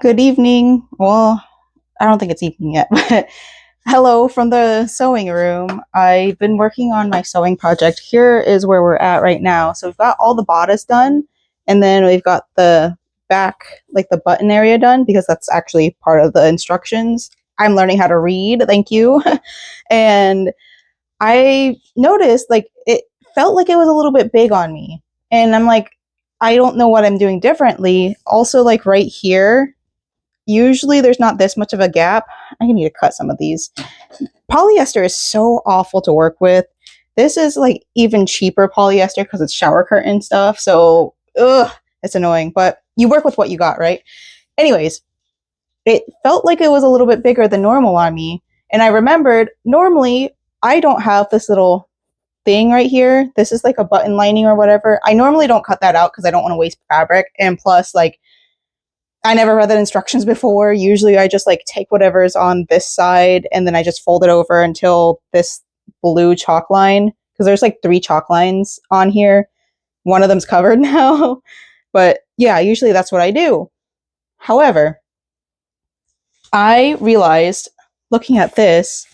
Good evening. Well, I don't think it's evening yet, but hello from the sewing room. I've been working on my sewing project. Here is where we're at right now. So we've got all the bodice done, and then we've got the back, like the button area done, because that's actually part of the instructions. I'm learning how to read, thank you. And I noticed like it felt like it was a little bit big on me. And I'm like, I don't know what I'm doing differently. Also, like right here, usually there's not this much of a gap. I need to cut some of these. Polyester is so awful to work with. This is like even cheaper polyester because it's shower curtain stuff. So, it's annoying, but you work with what you got, right? Anyways, it felt like it was a little bit bigger than normal on me. And I remembered normally I don't have this little thing right here. This is like a button lining or whatever. I normally don't cut that out because I don't want to waste fabric. And plus, like, I never read the instructions before. Usually I just like take whatever's on this side and then I just fold it over until this blue chalk line, because there's like 3 chalk lines on here. One of them's covered now. But yeah, usually that's what I do. However, I realized looking at this,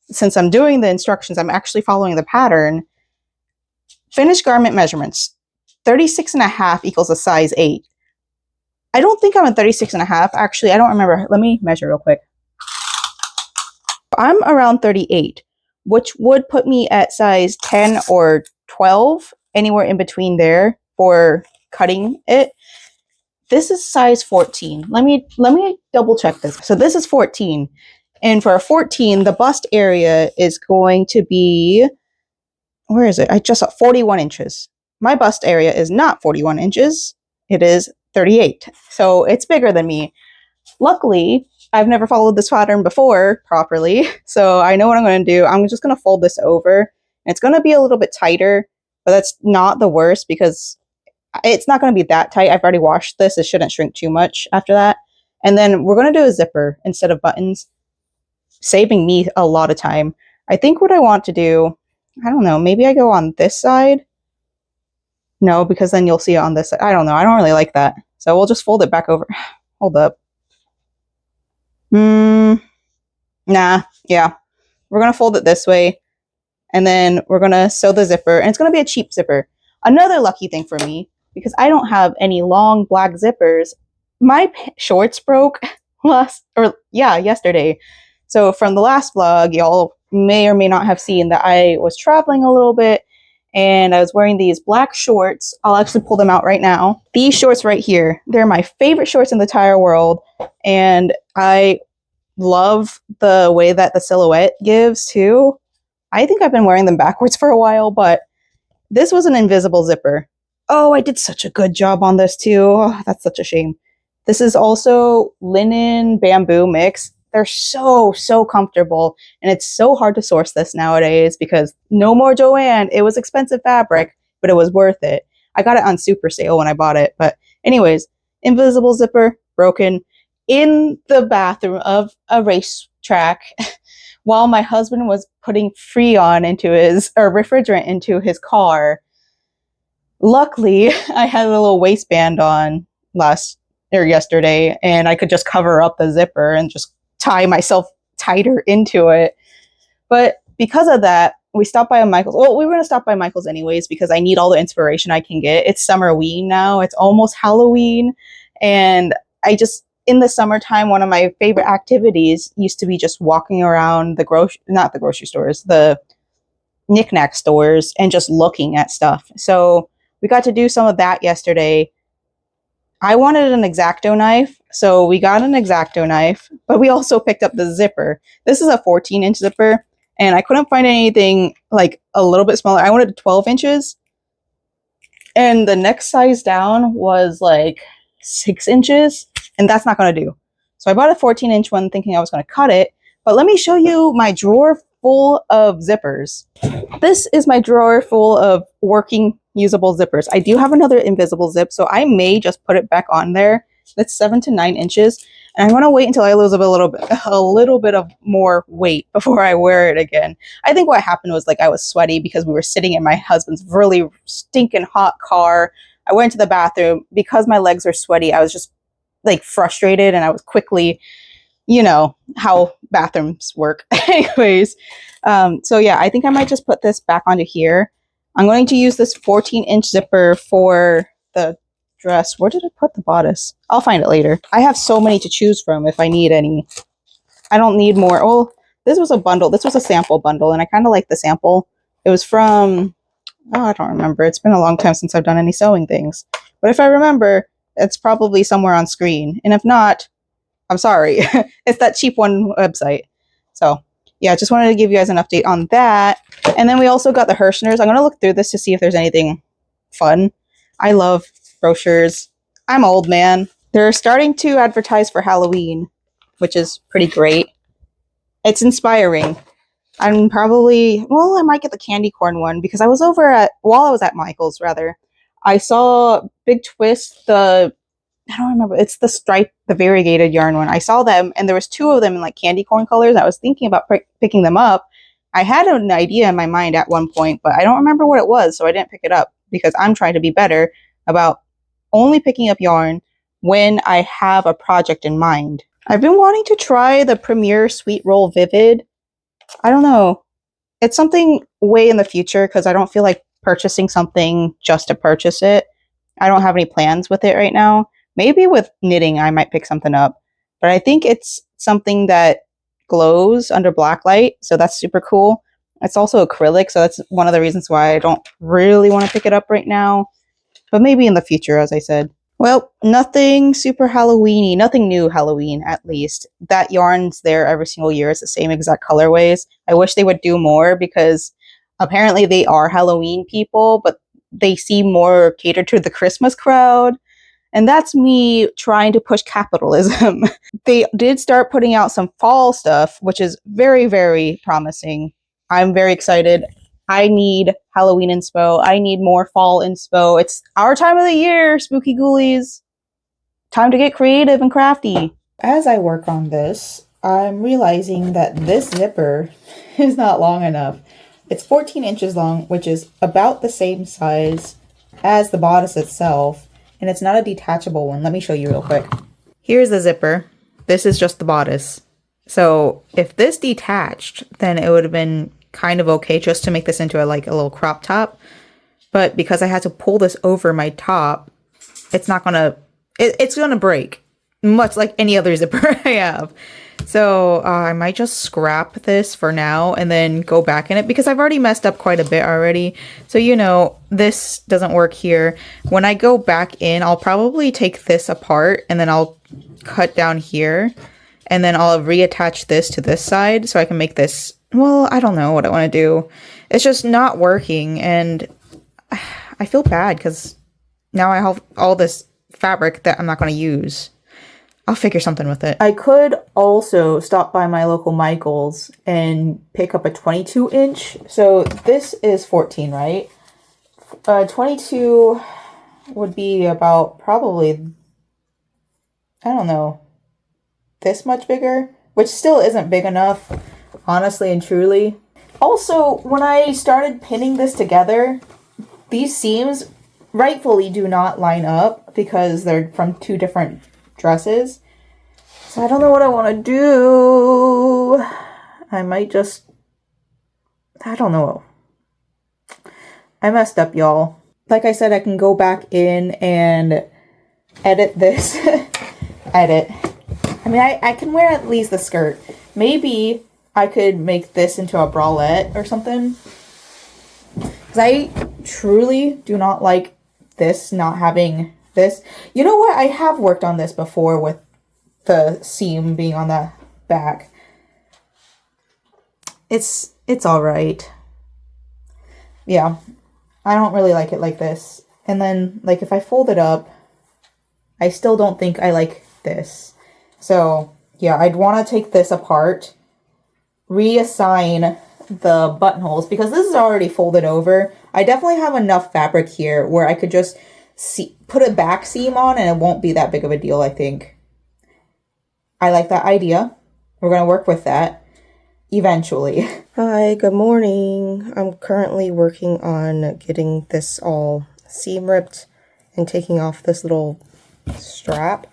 since I'm doing the instructions, I'm actually following the pattern. Finished garment measurements, 36 and a half equals a size 8. I don't think I'm a 36 and a half. Actually, I don't remember. Let me measure real quick. I'm around 38, which would put me at size 10 or 12, anywhere in between there for cutting it. This is size 14. Let me double check this. So this is 14. And for a 14, the bust area is going to be, where is it? I just saw 41 inches. My bust area is not 41 inches. It is 38. So it's bigger than me. Luckily, I've never followed this pattern before properly, so I know what I'm going to do. I'm just going to fold this over. It's going to be a little bit tighter, but that's not the worst because it's not going to be that tight. I've already washed this. It shouldn't shrink too much after that. And then we're going to do a zipper instead of buttons, saving me a lot of time. I think what I want to do, I don't know, maybe I go on this side. No, because then you'll see it on this side. I don't know. I don't really like that. So we'll just fold it back over. Hold up. Nah, yeah. We're going to fold it this way. And then we're going to sew the zipper. And it's going to be a cheap zipper. Another lucky thing for me, because I don't have any long black zippers, my shorts broke yesterday. So from the last vlog, y'all may or may not have seen that I was traveling a little bit and I was wearing these black shorts. I'll actually pull them out right now. These shorts right here, they're my favorite shorts in the entire world. And I love the way that the silhouette gives too. I think I've been wearing them backwards for a while, but this was an invisible zipper. Oh, I did such a good job on this too. Oh, that's such a shame. This is also linen bamboo mix. They're so comfortable, and it's so hard to source this nowadays because no more Joanne. It was expensive fabric, but it was worth it. I got it on super sale when I bought it. But anyways, invisible zipper, broken in the bathroom of a racetrack while my husband was putting Freon into his, or refrigerant into his car. Luckily, I had a little waistband on yesterday, and I could just cover up the zipper and just tie myself tighter into it. But because of that, we stopped by a Michael's. Well, we were going to stop by Michael's anyways because I need all the inspiration I can get. It's Summerween now. It's almost Halloween. And in the summertime, one of my favorite activities used to be just walking around not the grocery stores, the knickknack stores, and just looking at stuff. So we got to do some of that yesterday. I wanted an X-Acto knife, so we got an X-Acto knife, but we also picked up the zipper. This is a 14-inch zipper, and I couldn't find anything like a little bit smaller. I wanted 12 inches, and the next size down was like 6 inches, and that's not going to do. So I bought a 14-inch one thinking I was going to cut it, but let me show you my drawer full of zippers. This is my drawer full of working usable zippers. I do have another invisible zip, so I may just put it back on there. That's 7 to 9 inches. And I'm going to wait until I lose a little bit of more weight before I wear it again. I think what happened was like I was sweaty because we were sitting in my husband's really stinking hot car. I went to the bathroom. Because my legs are sweaty, I was just like frustrated and I was quickly, you know, how bathrooms work. Anyways, so yeah, I think I might just put this back onto here. I'm going to use this 14-inch zipper for the dress. Where did I put the bodice? I'll find it later. I have so many to choose from if I need any. I don't need more. Well, this was a bundle. This was a sample bundle, and I kind of like the sample. It was from, oh, I don't remember. It's been a long time since I've done any sewing things. But if I remember, it's probably somewhere on screen. And if not, I'm sorry. It's that cheap one website. So, yeah, just wanted to give you guys an update on that. And then we also got the Hirschners. I'm going to look through this to see if there's anything fun. I love brochures. I'm old, man. They're starting to advertise for Halloween, which is pretty great. It's inspiring. I'm probably, well, I might get the candy corn one because I was over at, while I was at Michael's, rather, I saw Big Twist, I don't remember, it's the stripe, the variegated yarn one. I saw them and there was 2 of them in like candy corn colors. I was thinking about picking them up. I had an idea in my mind at one point, but I don't remember what it was, so I didn't pick it up because I'm trying to be better about only picking up yarn when I have a project in mind. I've been wanting to try the Premier Sweet Roll Vivid. I don't know. It's something way in the future because I don't feel like purchasing something just to purchase it. I don't have any plans with it right now. Maybe with knitting I might pick something up. But I think it's something that glows under black light, so that's super cool. It's also acrylic, so that's one of the reasons why I don't really want to pick it up right now. But maybe in the future, as I said. Well, nothing super Halloween-y, nothing new Halloween, at least. That yarn's there every single year. It's the same exact colorways. I wish they would do more because apparently they are Halloween people, but they seem more catered to the Christmas crowd. And that's me trying to push capitalism. They did start putting out some fall stuff, which is very, very promising. I'm very excited. I need Halloween inspo. I need more fall inspo. It's our time of the year, spooky ghoulies. Time to get creative and crafty. As I work on this, I'm realizing that this zipper is not long enough. It's 14 inches long, which is about the same size as the bodice itself, and it's not a detachable one. Let me show you real quick. Here's the zipper. This is just the bodice. So if this detached, then it would have been kind of okay just to make this into a little crop top. But because I had to pull this over my top, it's not gonna, it's gonna break, much like any other zipper I have. So I might just scrap this for now and then go back in it because I've already messed up quite a bit already. So, you know, this doesn't work here. When I go back in, I'll probably take this apart and then I'll cut down here and then I'll reattach this to this side so I can make this, well, I don't know what I want to do. It's just not working and I feel bad because now I have all this fabric that I'm not going to use. I'll figure something with it. I could also stop by my local Michael's and pick up a 22 inch. So this is 14, right? 22 would be about probably, I don't know, this much bigger, which still isn't big enough, honestly and truly. Also, when I started pinning this together, these seams rightfully do not line up because they're from 2 different dresses. So I don't know what I want to do. I might just, I don't know. I messed up, y'all. Like I said, I can go back in and edit this. Edit. I mean, I can wear at least the skirt. Maybe I could make this into a bralette or something. Because I truly do not like this, not having this. You know what? I have worked on this before with the seam being on the back. It's all right. Yeah, I don't really like it like this. And then, like, if I fold it up, I still don't think I like this. So, yeah, I'd want to take this apart, reassign the buttonholes, because this is already folded over. I definitely have enough fabric here where I could just put a back seam on and it won't be that big of a deal, I think. I like that idea. We're going to work with that eventually. Hi, good morning. I'm currently working on getting this all seam ripped and taking off this little strap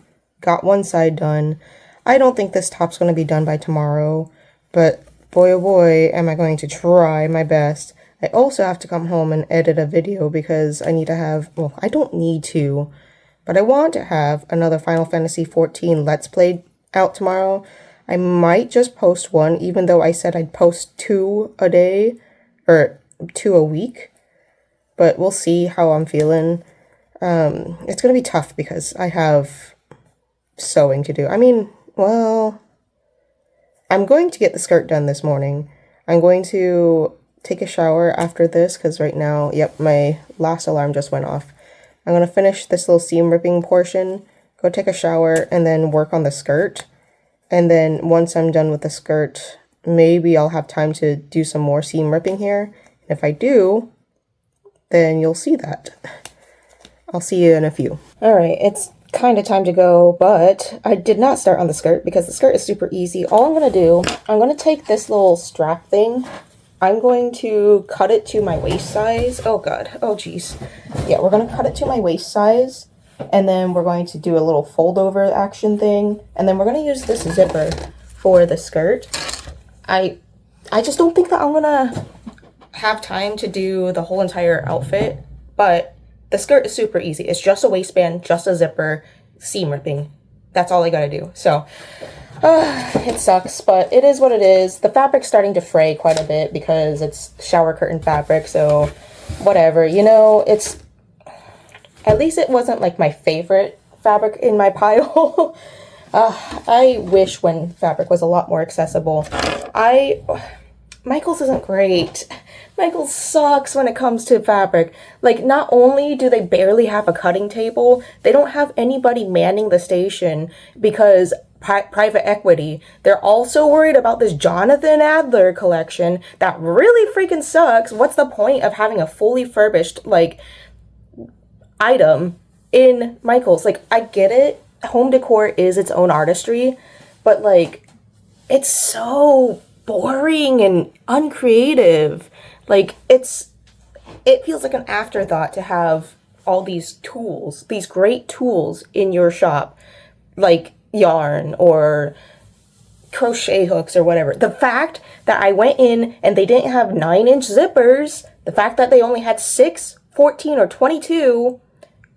got one side done. I don't think this top's going to be done by tomorrow, but boy oh boy am I going to try my best. I also have to come home and edit a video because I need to have, well, I don't need to, but I want to have another Final Fantasy XIV Let's Play out tomorrow. I might just post one, even though I said I'd post 2 a day, or 2 a week, but we'll see how I'm feeling. It's gonna be tough because I have sewing to do. I mean, well, I'm going to get the skirt done this morning. I'm going to take a shower after this because right now, yep, my last alarm just went off. I'm going to finish this little seam ripping portion, go take a shower, and then work on the skirt. And then once I'm done with the skirt, maybe I'll have time to do some more seam ripping here. And if I do, then you'll see that. I'll see you in a few. Alright, it's kind of time to go, but I did not start on the skirt because the skirt is super easy. All I'm going to do, I'm going to take this little strap thing. I'm going to cut it to my waist size. Oh god, oh geez. Yeah, we're going to cut it to my waist size. And then we're going to do a little fold over action thing. And then we're going to use this zipper for the skirt. I just don't think that I'm going to have time to do the whole entire outfit. But the skirt is super easy. It's just a waistband, just a zipper, seam ripping. That's all I got to do. So it sucks, but it is what it is. The fabric's starting to fray quite a bit because it's shower curtain fabric. So whatever, you know, it's... At least it wasn't like my favorite fabric in my pile. I wish when fabric was a lot more accessible. Michaels isn't great. Michaels sucks when it comes to fabric. Like, not only do they barely have a cutting table, they don't have anybody manning the station because private equity. They're also worried about this Jonathan Adler collection that really freaking sucks. What's the point of having a fully furbished, like, item in Michaels? Like, I get it, home decor is its own artistry, but like, it's so boring and uncreative. Like, it feels like an afterthought to have all these tools, these great tools in your shop, like yarn or crochet hooks or whatever. The fact that I went in and they didn't have 9-inch zippers, the fact that they only had 6, 14, or 22,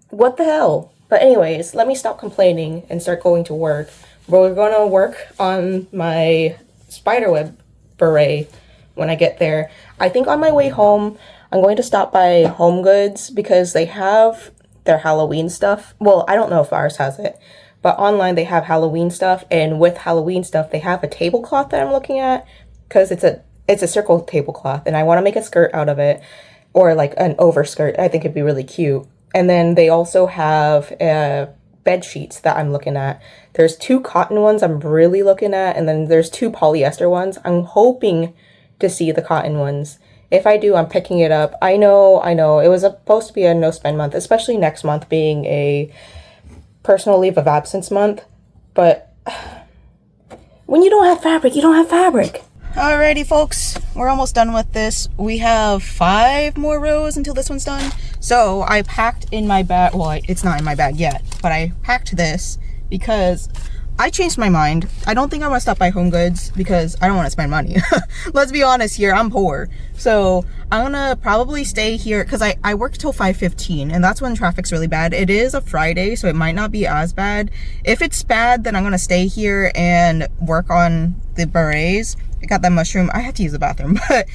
what the hell? But anyways, let me stop complaining and start going to work. We're going to work on my Spiderweb Beret when I get there. I think on my way home, I'm going to stop by Home Goods because they have their Halloween stuff. Well, I don't know if ours has it, but online they have Halloween stuff, and with Halloween stuff, they have a tablecloth that I'm looking at because it's a circle tablecloth, and I want to make a skirt out of it, or like an overskirt. I think it'd be really cute. And then they also have bed sheets that I'm looking at. There's 2 cotton ones I'm really looking at, and then there's 2 polyester ones. I'm hoping to see the cotton ones. If I do, I'm picking it up. I know, it was supposed to be a no-spend month, especially next month being a personal leave of absence month. But when you don't have fabric, you don't have fabric. Alrighty, folks, we're almost done with this. We have 5 more rows until this one's done. So I packed in my bag, well, it's not in my bag yet, but I packed this because I changed my mind. I don't think I want to stop by Home Goods because I don't want to spend money. Let's be honest here, I'm poor. So I'm gonna probably stay here because I work till 5:15 and that's when traffic's really bad. It is a Friday, so it might not be as bad. If it's bad, then I'm gonna stay here and work on the berets. I got that mushroom. I have to use the bathroom, but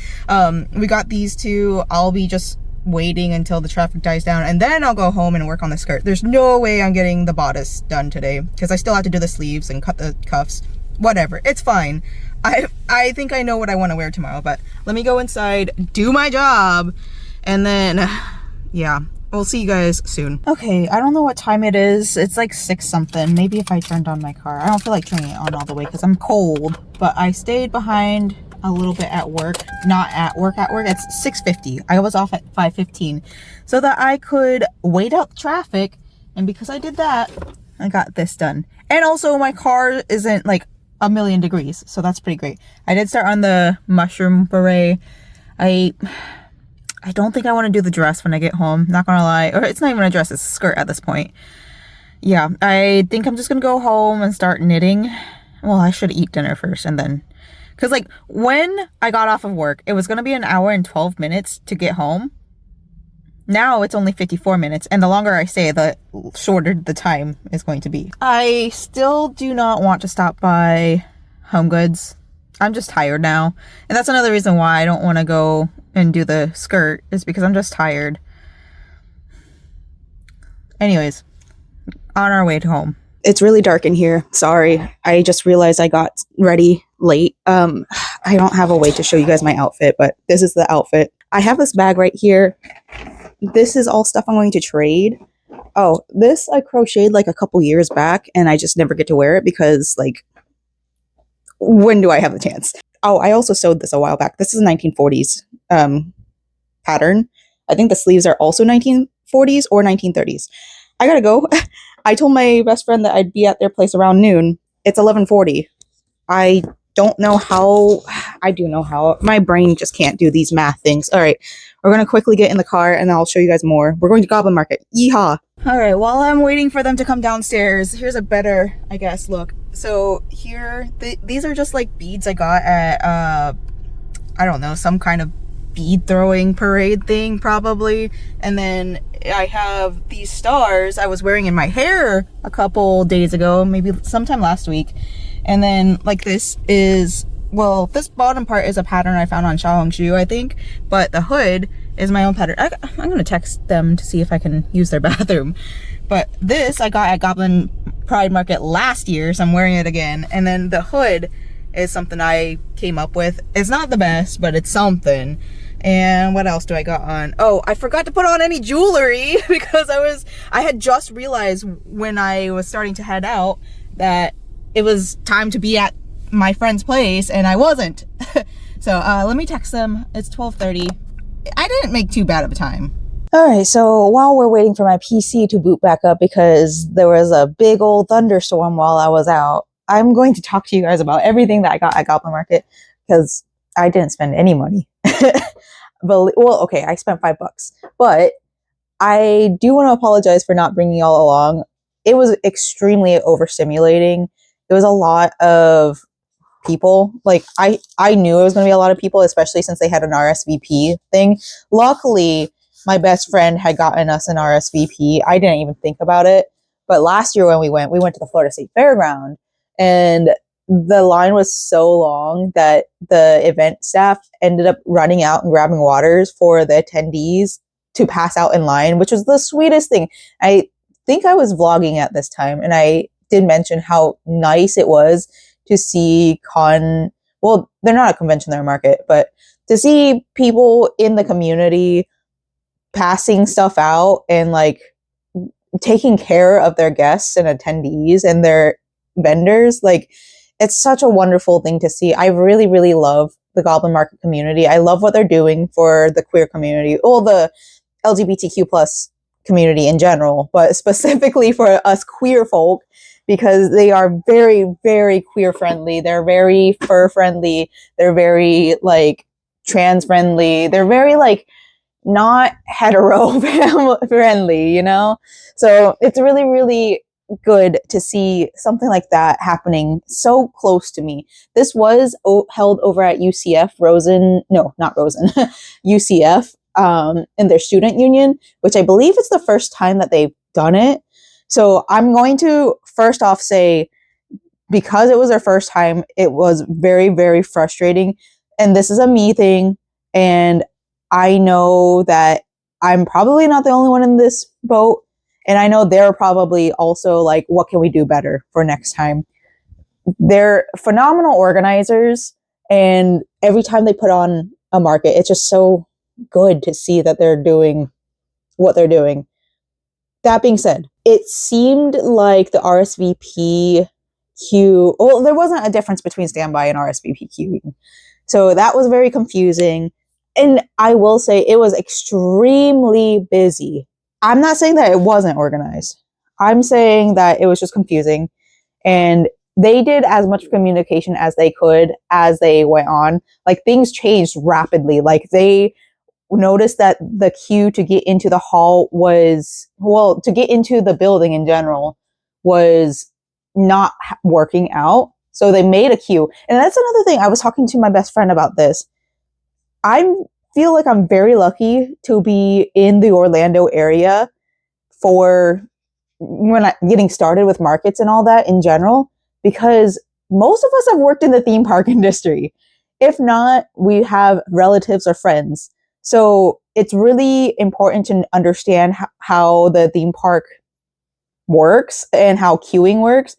we got these 2. I'll be just waiting until the traffic dies down, and then I'll go home and work on the skirt. There's no way I'm getting the bodice done today because I still have to do the sleeves and cut the cuffs. Whatever, it's fine. I think I know what I want to wear tomorrow, but let me go inside, do my job, and then yeah, we'll see you guys soon. Okay, I don't know what time it is. It's like 6 something. Maybe if I turned on my car. I don't feel like turning it on all the way because I'm cold, but I stayed behind a little bit at work. Not at work, it's 6:50. I was off at 5:15 so that I could wait out the traffic, and because I did that, I got this done. And also my car isn't like a million degrees, so that's pretty great. I did start on the mushroom beret. I don't think I want to do the dress when I get home, not gonna lie. Or it's not even a dress, it's a skirt at this point. yeah, I think I'm just gonna go home and start knitting. Well, I should eat dinner first and then, because like when I got off of work, it was gonna be an hour and 12 minutes to get home. Now it's only 54 minutes, and the longer I stay, the shorter the time is going to be. I still do not want to stop by Home Goods. I'm just tired now. And that's another reason why I don't want to go and do the skirt, is because I'm just tired. Anyways, on our way to home. It's really dark in here. Sorry. I just realized I got ready late. I don't have a way to show you guys my outfit, but this is the outfit. I have this bag right here. This is all stuff I'm going to trade. Oh, this I crocheted like a couple years back, and I just never get to wear it because, like, when do I have the chance? Oh, I also sewed this a while back. This is a 1940s pattern. I think the sleeves are also 1940s or 1930s. I gotta go. I told my best friend that I'd be at their place around noon. It's 11:40. I don't know how. I do know how. My brain just can't do these math things. All right. We're going to quickly get in the car and I'll show you guys more. We're going to Goblin Market. Yeehaw. All right. While I'm waiting for them to come downstairs, here's a better, I guess, look. So here, these are just like beads I got at, I don't know, some kind of bead throwing parade thing probably. And then I have these stars I was wearing in my hair a couple days ago, maybe sometime last week. And then like this is, well, this bottom part is a pattern I found on Xiaohongshu, I think, but the hood is my own pattern. I'm gonna text them to see if I can use their bathroom. But this I got at Goblin Pride Market last year, so I'm wearing it again. And then the hood is something I came up with. It's not the best, but it's something. And what else do I got on? Oh, I forgot to put on any jewelry because I had just realized when I was starting to head out that it was time to be at my friend's place and I wasn't. So let me text them. It's 12:30. I didn't make too bad of a time. All right, so while we're waiting for my PC to boot back up because there was a big old thunderstorm while I was out, I'm going to talk to you guys about everything that I got at Goblin Market because I didn't spend any money. But, well, okay, I spent $5, but I do want to apologize for not bringing y'all along. It was extremely overstimulating. It was a lot of people. Like I knew it was going to be a lot of people, especially since they had an RSVP thing. Luckily, my best friend had gotten us an RSVP. I didn't even think about it. But last year when we went to the Florida State Fairground, and the line was so long that the event staff ended up running out and grabbing waters for the attendees to pass out in line, which was the sweetest thing. I think I was vlogging at this time, and I did mention how nice it was to see well, they're not a convention, they're a market, but to see people in the community passing stuff out and like taking care of their guests and attendees and their vendors, like it's such a wonderful thing to see. I really, really love the Goblin Market community. I love what they're doing for the queer community, or the LGBTQ plus community in general, but specifically for us queer folk, because they are very, very queer friendly. They're very fur friendly. They're very like trans friendly. They're very like not hetero friendly, you know? So it's really, really good to see something like that happening so close to me. This was held over at UCF UCF in their student union, which I believe it's the first time that they've done it. So I'm going to first off say, because it was their first time, it was very, very frustrating. And this is a me thing. And I know that I'm probably not the only one in this boat. And I know they're probably also like, what can we do better for next time? They're phenomenal organizers. And every time they put on a market, it's just so good to see that they're doing what they're doing. That being said, it seemed like the RSVP queue, well, there wasn't a difference between standby and RSVP queuing. So that was very confusing. And I will say it was extremely busy. I'm not saying that it wasn't organized. I'm saying that it was just confusing. And they did as much communication as they could as they went on. Like things changed rapidly. Like they noticed that the queue to get into the hall was, well, to get into the building in general was not working out. So they made a queue. And that's another thing. I was talking to my best friend about this. I feel like I'm very lucky to be in the Orlando area for when I getting started with markets and all that in general, because most of us have worked in the theme park industry. If not, we have relatives or friends. So it's really important to understand how the theme park works and how queuing works.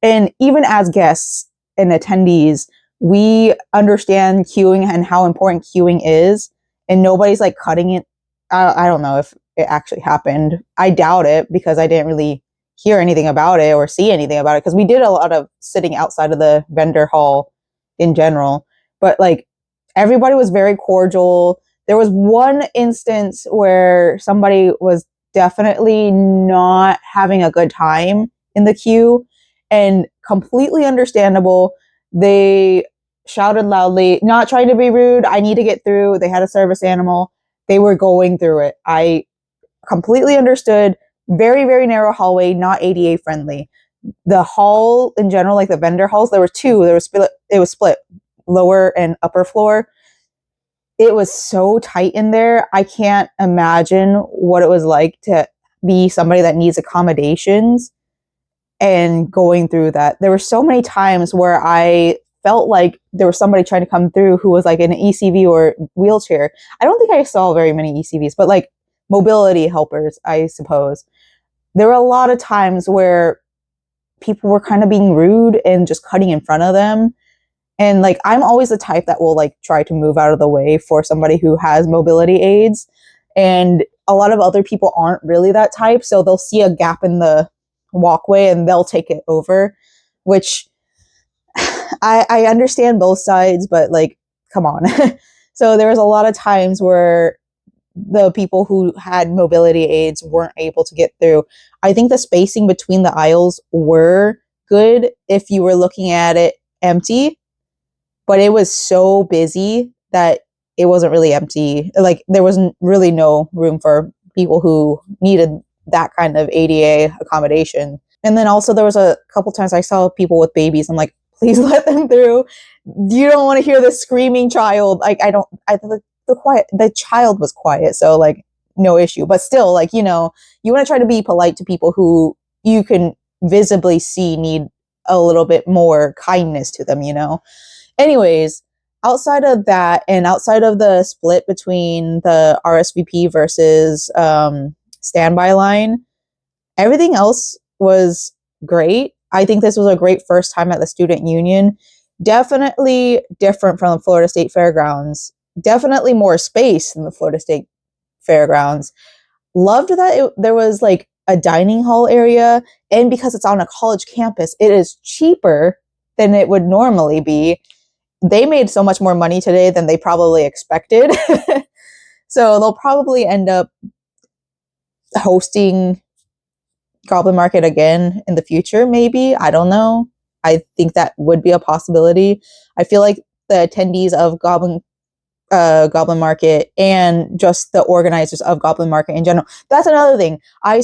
And even as guests and attendees, we understand queuing and how important queuing is. And nobody's like cutting it. I don't know if it actually happened. I doubt it because I didn't really hear anything about it or see anything about it because we did a lot of sitting outside of the vendor hall in general. But like everybody was very cordial. There was one instance where somebody was definitely not having a good time in the queue, and completely understandable. They shouted loudly, not trying to be rude. I need to get through. They had a service animal. They were going through it. I completely understood. Very, very narrow hallway, not ADA friendly. The hall in general, like the vendor halls, there were two. It was split, lower and upper floor. It was so tight in there. I can't imagine what it was like to be somebody that needs accommodations and going through that. There were so many times where I felt like there was somebody trying to come through who was like in an ECV or wheelchair. I don't think I saw very many ECVs, but like mobility helpers, I suppose. There were a lot of times where people were kind of being rude and just cutting in front of them. And like, I'm always the type that will like try to move out of the way for somebody who has mobility aids. And a lot of other people aren't really that type. So they'll see a gap in the walkway and they'll take it over, which I understand both sides, but like, come on. So there was a lot of times where the people who had mobility aids weren't able to get through. I think the spacing between the aisles were good if you were looking at it empty, but it was so busy that it wasn't really empty. Like there wasn't really no room for people who needed that kind of ADA accommodation. And then also there was a couple times I saw people with babies. I'm like, please let them through. You don't want to hear this screaming child. Like the child was quiet. So like no issue, but still like, you want to try to be polite to people who you can visibly see need a little bit more kindness to them, Anyways, outside of that and outside of the split between the RSVP versus standby line, everything else was great. I think this was a great first time at the Student Union. Definitely different from the Florida State Fairgrounds. Definitely more space than the Florida State Fairgrounds. Loved that there was like a dining hall area. And because it's on a college campus, it is cheaper than it would normally be. They made so much more money today than they probably expected. So they'll probably end up hosting Goblin Market again in the future, maybe. I don't know. I think that would be a possibility. I feel like the attendees of Goblin Market and just the organizers of Goblin Market in general. That's another thing. I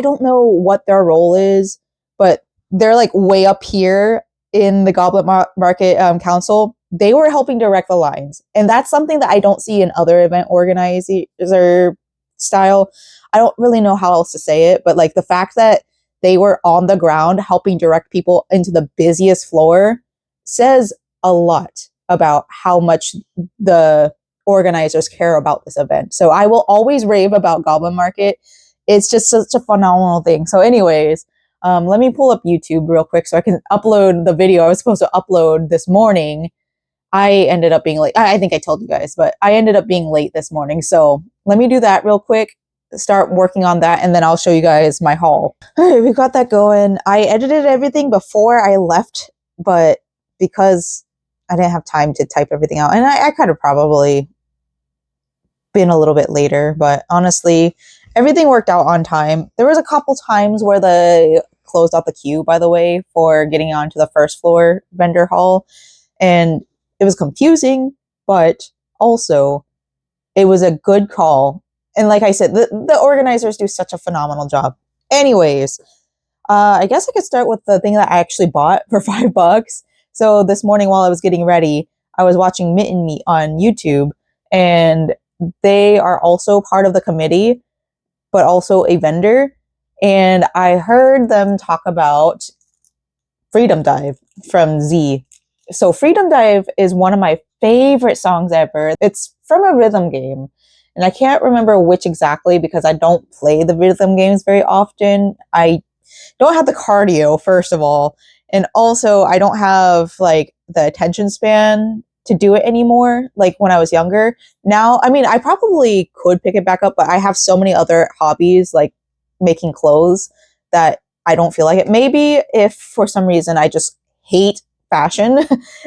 don't know what their role is, but they're like way up here in the Goblin Market Council. They were helping direct the lines. And that's something that I don't see in other event organizer style. I don't really know how else to say it, but like the fact that they were on the ground helping direct people into the busiest floor says a lot about how much the organizers care about this event. So I will always rave about Goblin Market. It's just such a phenomenal thing. So anyways, let me pull up YouTube real quick so I can upload the video I was supposed to upload this morning. I ended up being late. I think I told you guys, but I ended up being late this morning. So let me do that real quick, start working on that, and then I'll show you guys my haul. All right, we got that going. I edited everything before I left, but because I didn't have time to type everything out, and I could have probably been a little bit later, but honestly, everything worked out on time. There was a couple times where they closed out the queue, by the way, for getting onto the first floor vendor hall, and it was confusing, but also it was a good call. And like I said, the organizers do such a phenomenal job. Anyways, I guess I could start with the thing that I actually bought for $5. So this morning while I was getting ready, I was watching Mitten Meat on YouTube, and they are also part of the committee, but also a vendor. And I heard them talk about Freedom Dive from Z. So Freedom Dive is one of my favorite songs ever. It's from a rhythm game. And I can't remember which exactly because I don't play the rhythm games very often. I don't have the cardio, first of all. And also, I don't have like the attention span to do it anymore, like when I was younger. Now, I mean, I probably could pick it back up, but I have so many other hobbies, like making clothes, that I don't feel like it. Maybe if for some reason I just hate fashion,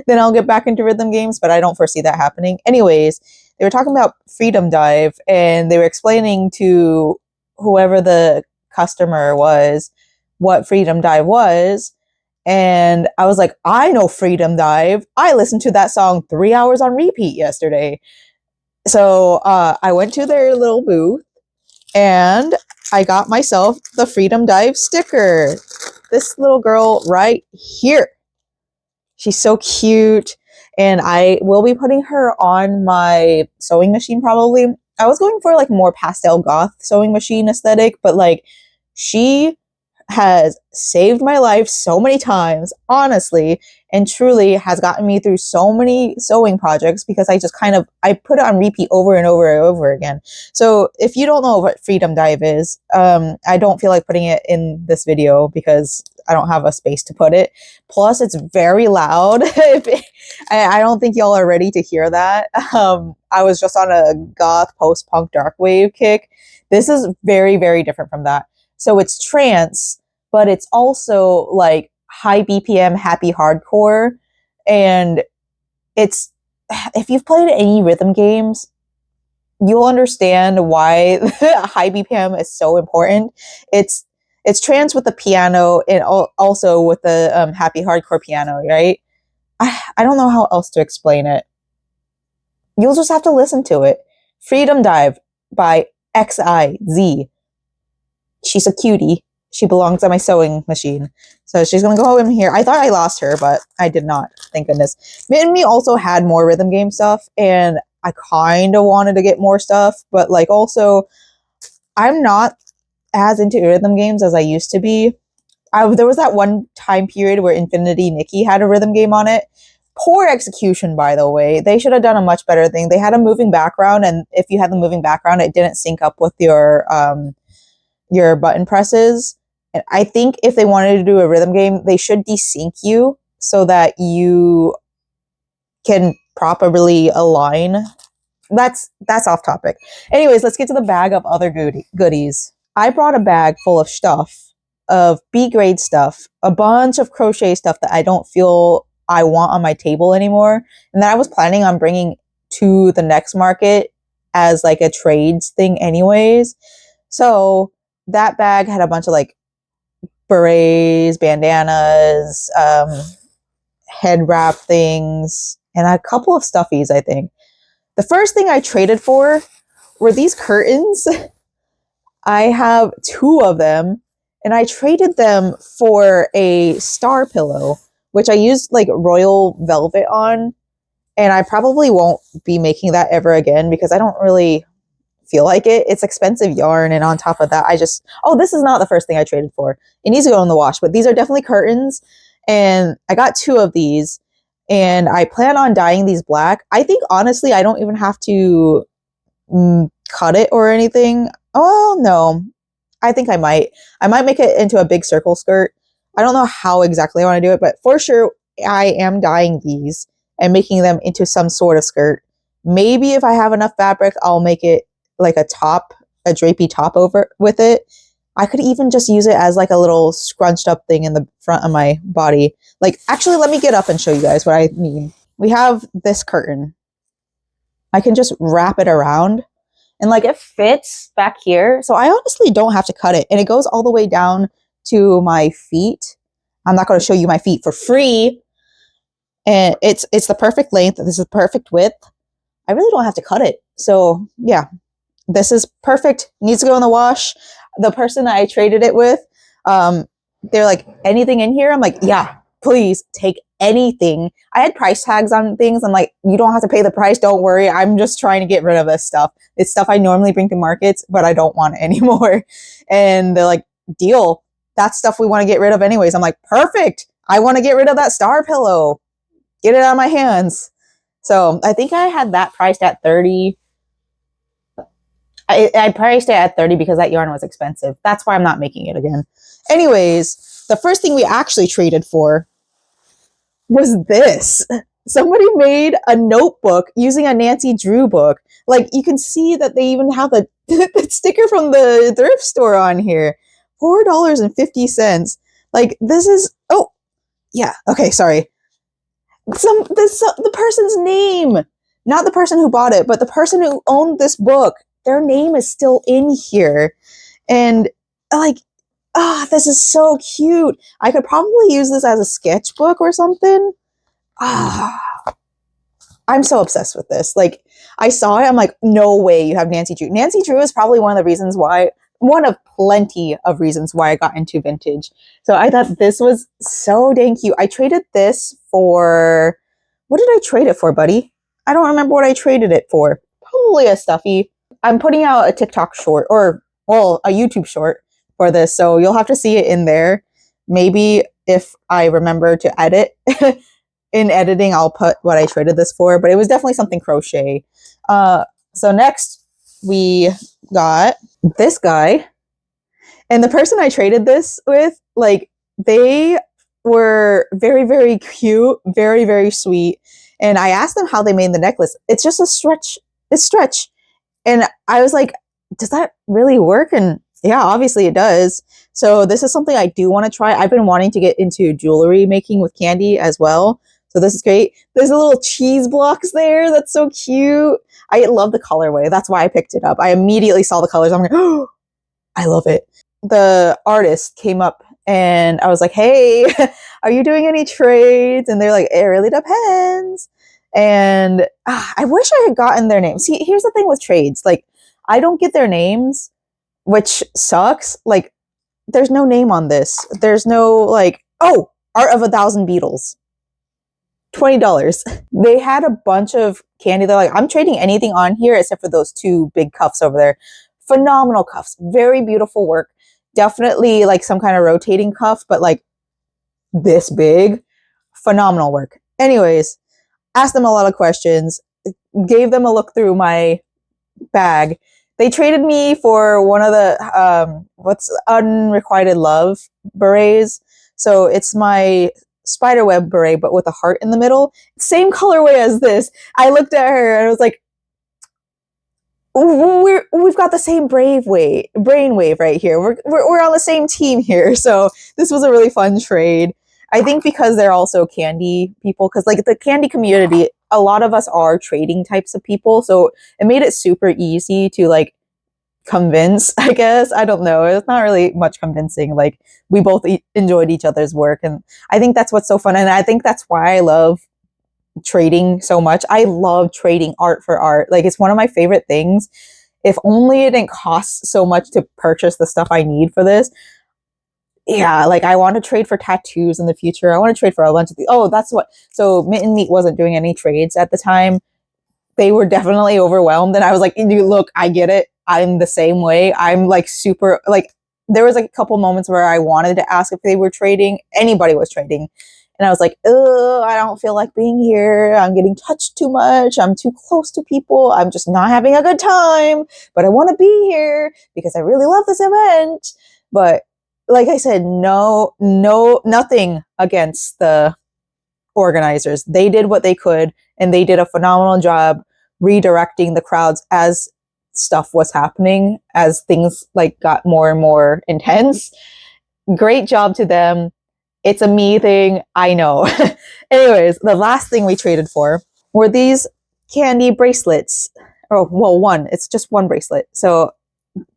then I'll get back into rhythm games, but I don't foresee that happening. Anyways, they were talking about Freedom Dive, and they were explaining to whoever the customer was what Freedom Dive was. And I was like, I know Freedom Dive. I listened to that song 3 hours on repeat yesterday. So I went to their little booth and I got myself the Freedom Dive sticker. This little girl right here. She's so cute. And I will be putting her on my sewing machine probably. I was going for like more Pastel Goth sewing machine aesthetic, but like she has saved my life so many times, honestly, and truly has gotten me through so many sewing projects because I put it on repeat over and over and over again. So if you don't know what Freedom Dive is, I don't feel like putting it in this video because I don't have a space to put it. Plus, it's very loud. I don't think y'all are ready to hear that. I was just on a goth post-punk dark wave kick. This is very, very different from that. So it's trance, but it's also like high BPM, happy hardcore. And it's, if you've played any rhythm games, you'll understand why high BPM is so important. It's trance with the piano and also with the happy hardcore piano, right? I don't know how else to explain it. You'll just have to listen to it. Freedom Dive by XIZ. She's a cutie. She belongs on my sewing machine. So she's going to go in here. I thought I lost her, but I did not. Thank goodness. Me and me also had more rhythm game stuff, and I kind of wanted to get more stuff, but like also, I'm not as into rhythm games as I used to be. There was that one time period where Infinity Nikki had a rhythm game on it. Poor execution, by the way. They should have done a much better thing. They had a moving background, and if you had the moving background, it didn't sync up with your button presses. And I think if they wanted to do a rhythm game, they should desync you so that you can properly align. That's off topic. Anyways, let's get to the bag of other goodies. I brought a bag full of stuff, of B grade stuff, a bunch of crochet stuff that I don't feel I want on my table anymore, and that I was planning on bringing to the next market as like a trades thing anyways. So that bag had a bunch of like berets, bandanas, head wrap things, and a couple of stuffies, I think. The first thing I traded for were these curtains. I have 2 of them, and I traded them for a star pillow, which I used like royal velvet on, and I probably won't be making that ever again because I don't really feel like it. It's expensive yarn, and on top of that, this is not the first thing I traded for. It needs to go in the wash, but these are definitely curtains, and I got 2 of these, and I plan on dyeing these black. I think honestly, I don't even have to cut it or anything. Oh no, I think I might make it into a big circle skirt. I don't know how exactly I want to do it, but for sure I am dyeing these and making them into some sort of skirt. Maybe if I have enough fabric, I'll make it like a top, a drapey top over with it. I could even just use it as like a little scrunched up thing in the front of my body. Like, actually, let me get up and show you guys what I mean. We have this curtain. I can just wrap it around, and like it fits back here. So I honestly don't have to cut it, and it goes all the way down to my feet. I'm not going to show you my feet for free. And it's the perfect length. This is perfect width. I really don't have to cut it. So yeah, this is perfect. Needs to go in the wash. The person that I traded it with they're like, anything in here? I'm like, yeah, please take anything. I had price tags on things. I'm like, you don't have to pay the price. Don't worry. I'm just trying to get rid of this stuff. It's stuff I normally bring to markets, but I don't want it anymore. And they're like, deal. That's stuff we want to get rid of anyways. I'm like, perfect. I want to get rid of that star pillow. Get it out of my hands. So I think I had that priced at 30. I priced it at 30 because that yarn was expensive. That's why I'm not making it again. Anyways, the first thing we actually traded for was this. Somebody made a notebook using a Nancy Drew book. Like, you can see that they even have the sticker from the thrift store on here. $4.50. Like, this is, oh, yeah, okay, sorry. The person's name, not the person who bought it, but the person who owned this book, their name is still in here. And like, this is so cute. I could probably use this as a sketchbook or something. I'm so obsessed with this. Like, I saw it, I'm like, no way you have Nancy Drew. Nancy Drew is probably one of plenty of reasons why I got into vintage. So I thought this was so dang cute. I traded this for, what did I trade it for, buddy? I don't remember what I traded it for. Probably a stuffy. I'm putting out a TikTok short, or, well, a YouTube short for this, so you'll have to see it in there. Maybe if I remember to edit. In editing, I'll put what I traded this for, but it was definitely something crochet. So next, we got this guy. And the person I traded this with, like, they were very, very cute, very, very sweet. And I asked them how they made the necklace. It's just a stretch. It's stretch. And I was like, does that really work? And yeah, obviously it does. So this is something I do want to try. I've been wanting to get into jewelry making with candy as well. So this is great. There's a little cheese blocks there. That's so cute. I love the colorway. That's why I picked it up. I immediately saw the colors. I'm like, oh, I love it. The artist came up and I was like, hey, are you doing any trades? And they're like, it really depends. And I wish I had gotten their names. See, here's the thing with trades. Like, I don't get their names, which sucks. Like, there's no name on this. There's no, like, oh, Art of 1,000 Beetles. $20. They had a bunch of candy. They're like, I'm trading anything on here except for those two big cuffs over there. Phenomenal cuffs. Very beautiful work. Definitely like some kind of rotating cuff, but like this big. Phenomenal work. Anyways, asked them a lot of questions. Gave them a look through my bag. They traded me for one of the, what's Unrequited Love berets. So it's my Spiderweb beret, but with a heart in the middle. Same colorway as this. I looked at her and I was like, we've got the same brainwave right here. We're on the same team here. So this was a really fun trade. I think because they're also candy people, because like the candy community, a lot of us are trading types of people. So it made it super easy to like convince, I guess. I don't know. It's not really much convincing. Like, we both enjoyed each other's work. And I think that's what's so fun. And I think that's why I love trading so much. I love trading art for art. Like, it's one of my favorite things. If only it didn't cost so much to purchase the stuff I need for this. Yeah, like I want to trade for tattoos in the future. I want to trade for a bunch of these. Oh, that's what. So Mitten Meat wasn't doing any trades at the time. They were definitely overwhelmed. And I was like, look, I get it. I'm the same way. I'm like super, like, there was like a couple moments where I wanted to ask if they were trading. Anybody was trading. And I was like, I don't feel like being here. I'm getting touched too much. I'm too close to people. I'm just not having a good time. But I want to be here because I really love this event. But like I said, nothing against the organizers. They did what they could, and they did a phenomenal job redirecting the crowds as stuff was happening, as things like got more and more intense. Great job to them. It's a me thing, I know. Anyways, the last thing we traded for were these candy bracelets. Oh, well, it's just one bracelet. So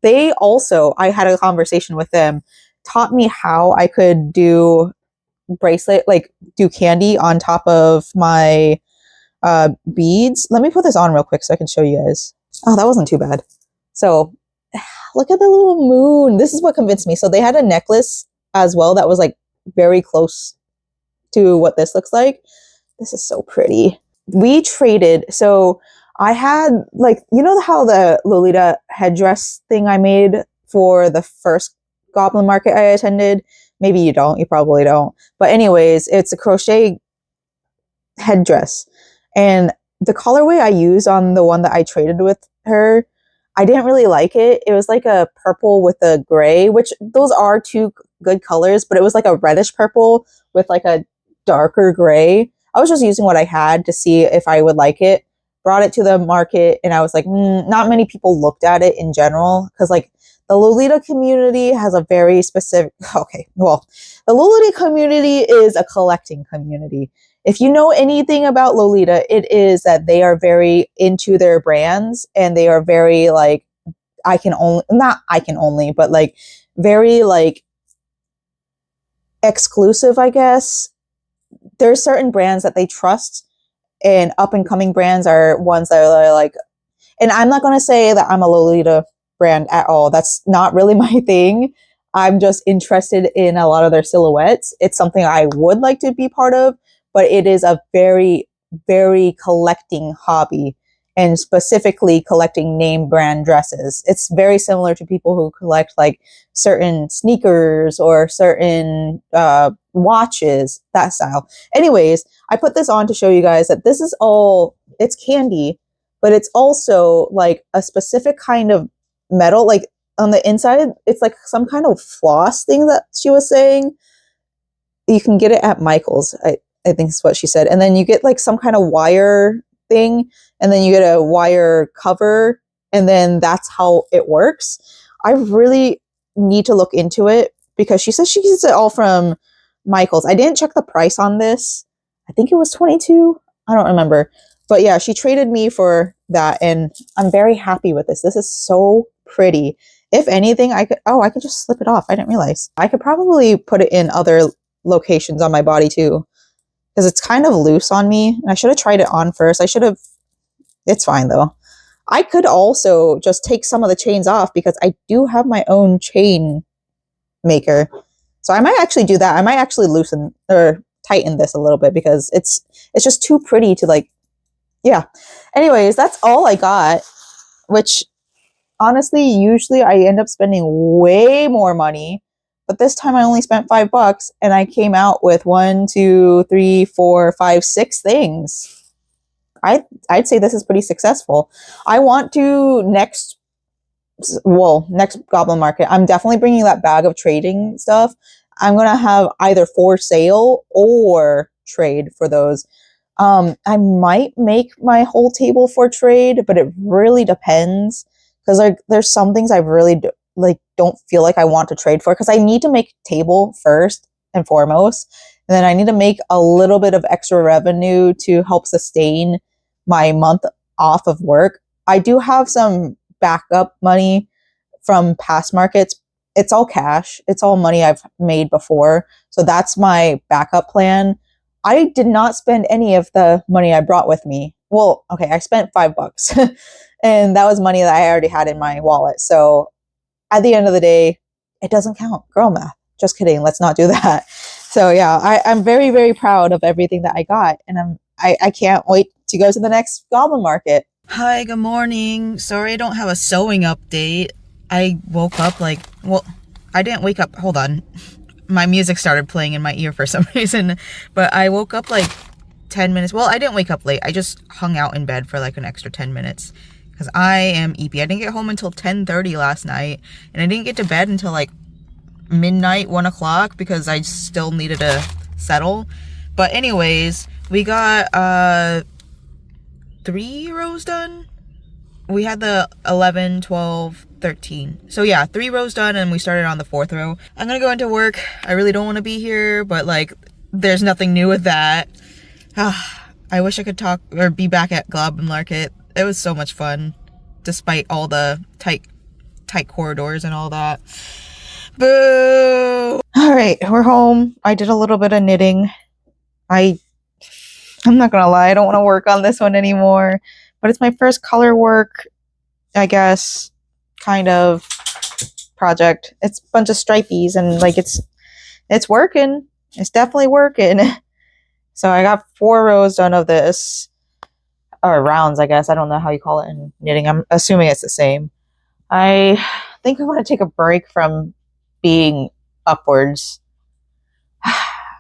they also, I had a conversation with them, taught me how I could do bracelet, like do candy on top of my beads. Let me put this on real quick so I can show you guys. Oh, that wasn't too bad. So look at the little moon. This is what convinced me. So they had a necklace as well that was like very close to what this looks like. This is so pretty. We traded. So I had like, you know how the Lolita headdress thing I made for the first Goblin market I attended? Maybe you don't. You probably don't. But anyways, it's a crochet headdress. And the colorway I used on the one that I traded with her, I didn't really like it. It was like a purple with a gray, which those are two good colors, but it was like a reddish purple with like a darker gray. I was just using what I had to see if I would like it. Brought it to the market and I was like, not many people looked at it in general because like the Lolita community has a very specific, the Lolita community is a collecting community. If you know anything about Lolita, it is that they are very into their brands and they are very like, but like very like exclusive, I guess. There's certain brands that they trust, and up and coming brands are ones that are like, and I'm not going to say that I'm a Lolita brand at all. That's not really my thing. I'm just interested in a lot of their silhouettes. It's something I would like to be part of, but it is a very, very collecting hobby, and specifically collecting name brand dresses. It's very similar to people who collect like certain sneakers or certain watches, that style. Anyways, I put this on to show you guys that this is all, it's candy, but it's also like a specific kind of metal. Like on the inside, it's like some kind of floss thing that she was saying. You can get it at Michael's, I think is what she said. And then you get like some kind of wire thing, and then you get a wire cover, and then that's how it works. I really need to look into it because she says she gets it all from Michael's. I didn't check the price on this. I think it was $22. I don't remember. But yeah, she traded me for that, and I'm very happy with this. This is so pretty. If anything, I could just slip it off. I didn't realize. I could probably put it in other locations on my body too, because it's kind of loose on me. I should have tried it on first. It's fine though. I could also just take some of the chains off because I do have my own chain maker. So I might actually do that. I might actually loosen or tighten this a little bit because it's just too pretty to like, yeah. Anyways, that's all I got, which honestly, usually I end up spending way more money, but this time I only spent $5 and I came out with 1, 2, 3, 4, 5, 6 things. I'd say this is pretty successful. I want to next Goblin market, I'm definitely bringing that bag of trading stuff. I'm going to have either for sale or trade for those. I might make my whole table for trade, but it really depends because there's some things I really don't feel like I want to trade for because I need to make table first and foremost, and then I need to make a little bit of extra revenue to help sustain my month off of work. I do have some backup money from past markets. It's all cash. It's all money I've made before. So that's my backup plan. I did not spend any of the money I brought with me. Well, okay, I spent $5 and that was money that I already had in my wallet. So at the end of the day, it doesn't count. Girl math. Just kidding. Let's not do that. So yeah, I'm very, very proud of everything that I got. And I can't wait to go to the next Goblin market. Hi, good morning. Sorry I don't have a sewing update. I woke up I didn't wake up. Hold on. My music started playing in my ear for some reason. But I woke up like 10 minutes. Well, I didn't wake up late. I just hung out in bed for like an extra 10 minutes. Because I am eepy. I didn't get home until 10:30 last night. And I didn't get to bed until like midnight, 1 o'clock. Because I still needed to settle. But anyways, we got 3 rows done. We had the 11, 12, 13. So yeah, 3 rows done and we started on the 4th row. I'm gonna go into work. I really don't want to be here, but like there's nothing new with that. I wish I could talk or be back at Goblin Market. It was so much fun despite all the tight corridors and all that. Boo! All right, we're home. I did a little bit of knitting. I'm not gonna lie, I don't want to work on this one anymore, but it's my first color work, I guess, kind of project. It's a bunch of stripies and like it's it's working. It's definitely working. So I got 4 rows done of this. Or rounds, I guess. I don't know how you call it in knitting. I'm assuming it's the same. I think I want to take a break from being upwards.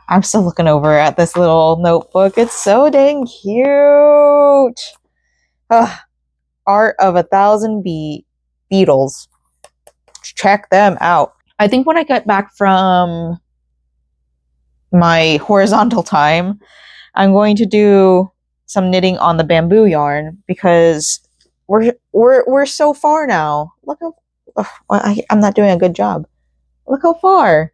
I'm still looking over at this little notebook. It's so dang cute. Art of 1,000 beetles. Check them out. I think when I get back from my horizontal time, I'm going to do some knitting on the bamboo yarn because we're so far now. Look how I'm not doing a good job. Look how far.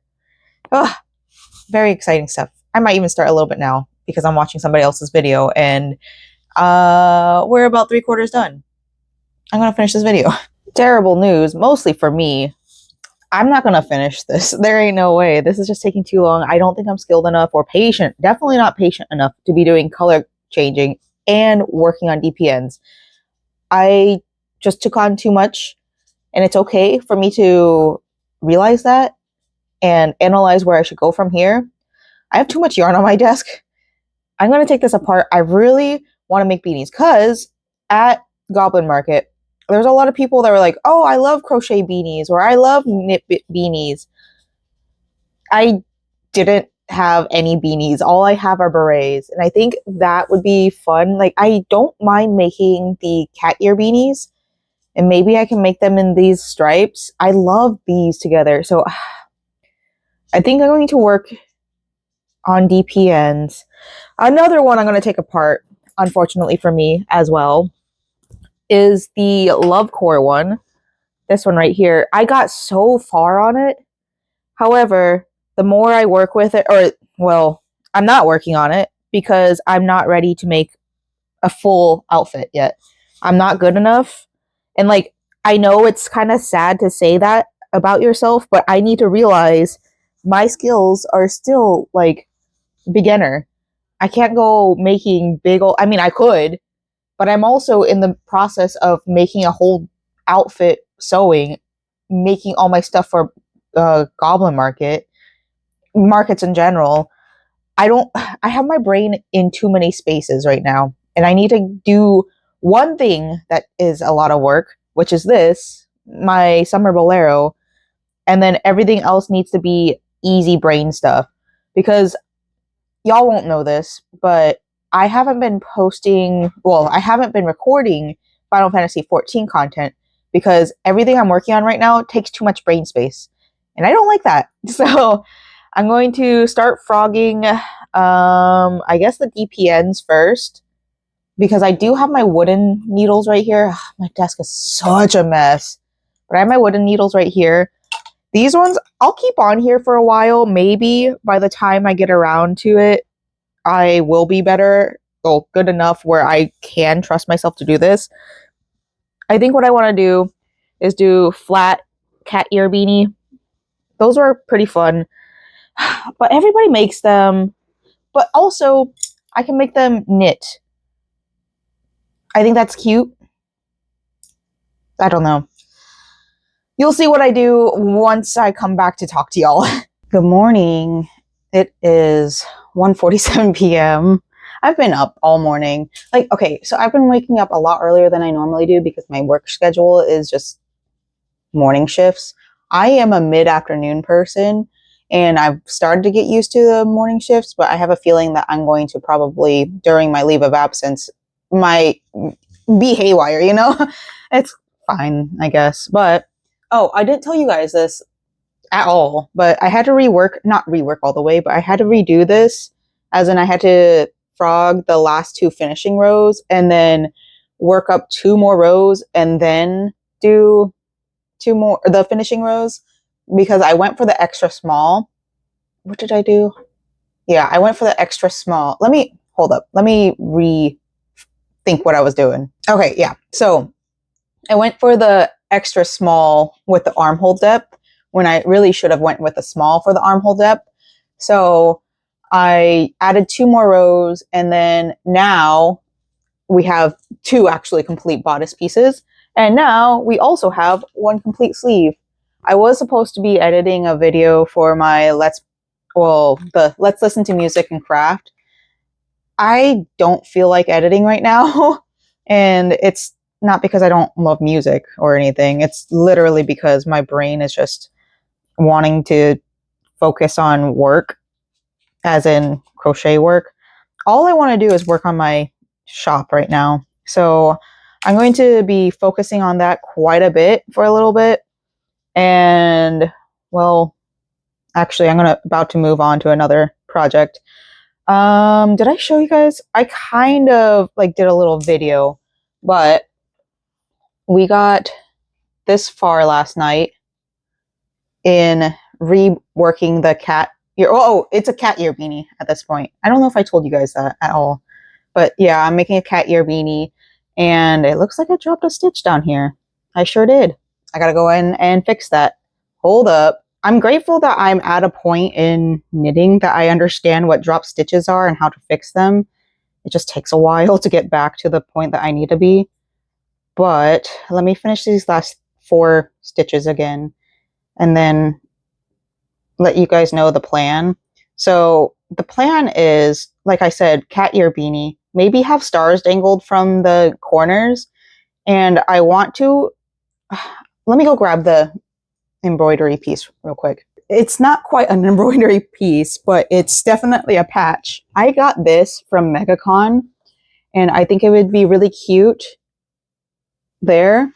Very exciting stuff. I might even start a little bit now because I'm watching somebody else's video and we're about 3/4 done. I'm gonna finish this video. Terrible news, mostly for me. I'm not gonna finish this. There ain't no way. This is just taking too long. I don't think I'm skilled enough or patient. Definitely not patient enough to be doing color changing and working on DPNs. I just took on too much, and it's okay for me to realize that and analyze where I should go from here. I have too much yarn on my desk. I'm going to take this apart. I really want to make beanies because at Goblin Market, there's a lot of people that were like, oh, I love crochet beanies or I love knit beanies. I didn't have any beanies. All I have are berets. And I think that would be fun. Like, I don't mind making the cat ear beanies. And maybe I can make them in these stripes. I love these together. So I think I'm going to work on DPNs. Another one I'm going to take apart, unfortunately for me as well, is the Love Core one. This one right here. I got so far on it. However, the more I work with it, or, well, I'm not working on it because I'm not ready to make a full outfit yet. I'm not good enough. And, like, I know it's kind of sad to say that about yourself, but I need to realize my skills are still, like, beginner. I can't go making big old, I mean, I could, but I'm also in the process of making a whole outfit sewing, making all my stuff for Goblin markets in general. I have my brain in too many spaces right now, and I need to do one thing that is a lot of work, which is this, my summer Bolero, and then everything else needs to be easy brain stuff, because y'all won't know this, but I haven't been recording Final Fantasy XIV content because everything I'm working on right now takes too much brain space. And I don't like that. So I'm going to start frogging, I guess the DPNs first, because I do have my wooden needles right here. My desk is such a mess. But I have my wooden needles right here. These ones, I'll keep on here for a while. Maybe by the time I get around to it, I will be better, well, good enough where I can trust myself to do this. I think what I want to do is do flat cat ear beanie. Those are pretty fun. But everybody makes them. But also, I can make them knit. I think that's cute. I don't know. You'll see what I do once I come back to talk to y'all. Good morning. It is 1:47 p.m. I've been up all morning. Like, okay, so I've been waking up a lot earlier than I normally do because my work schedule is just morning shifts. I am a mid-afternoon person, and I've started to get used to the morning shifts, but I have a feeling that I'm going to probably, during my leave of absence, might be haywire, you know? It's fine, I guess. But, oh, I didn't tell you guys this at all, but I had to not rework all the way, but I had to redo this, as in I had to frog the last 2 finishing rows and then work up 2 more rows and then do the finishing rows, because I went for the extra small. What did I do? Yeah, I went for the extra small. Let me rethink what I was doing. Okay, yeah. So I went for the extra small with the armhole depth when I really should have went with the small for the armhole depth. So I added 2 more rows, and then now we have 2 actually complete bodice pieces. And now we also have 1 complete sleeve. I was supposed to be editing a video for my well, the let's listen to music and craft. I don't feel like editing right now. And it's not because I don't love music or anything. It's literally because my brain is just wanting to focus on work, as in crochet work. All I want to do is work on my shop right now. So I'm going to be focusing on that quite a bit for a little bit. And well, actually, about to move on to another project. Did I show you guys? I kind of like did a little video, but we got this far last night in reworking the cat ear. Oh, it's a cat ear beanie at this point. I don't know if I told you guys that at all, but yeah, I'm making a cat ear beanie, and it looks like I dropped a stitch down here. I sure did. I gotta go in and fix that. Hold up. I'm grateful that I'm at a point in knitting that I understand what drop stitches are and how to fix them. It just takes a while to get back to the point that I need to be. But let me finish these last 4 stitches again, and then let you guys know the plan. So the plan is, like I said, cat ear beanie, maybe have stars dangled from the corners. And I want to, let me go grab the embroidery piece real quick. It's not quite an embroidery piece, but it's definitely a patch. I got this from MegaCon, and I think it would be really cute there.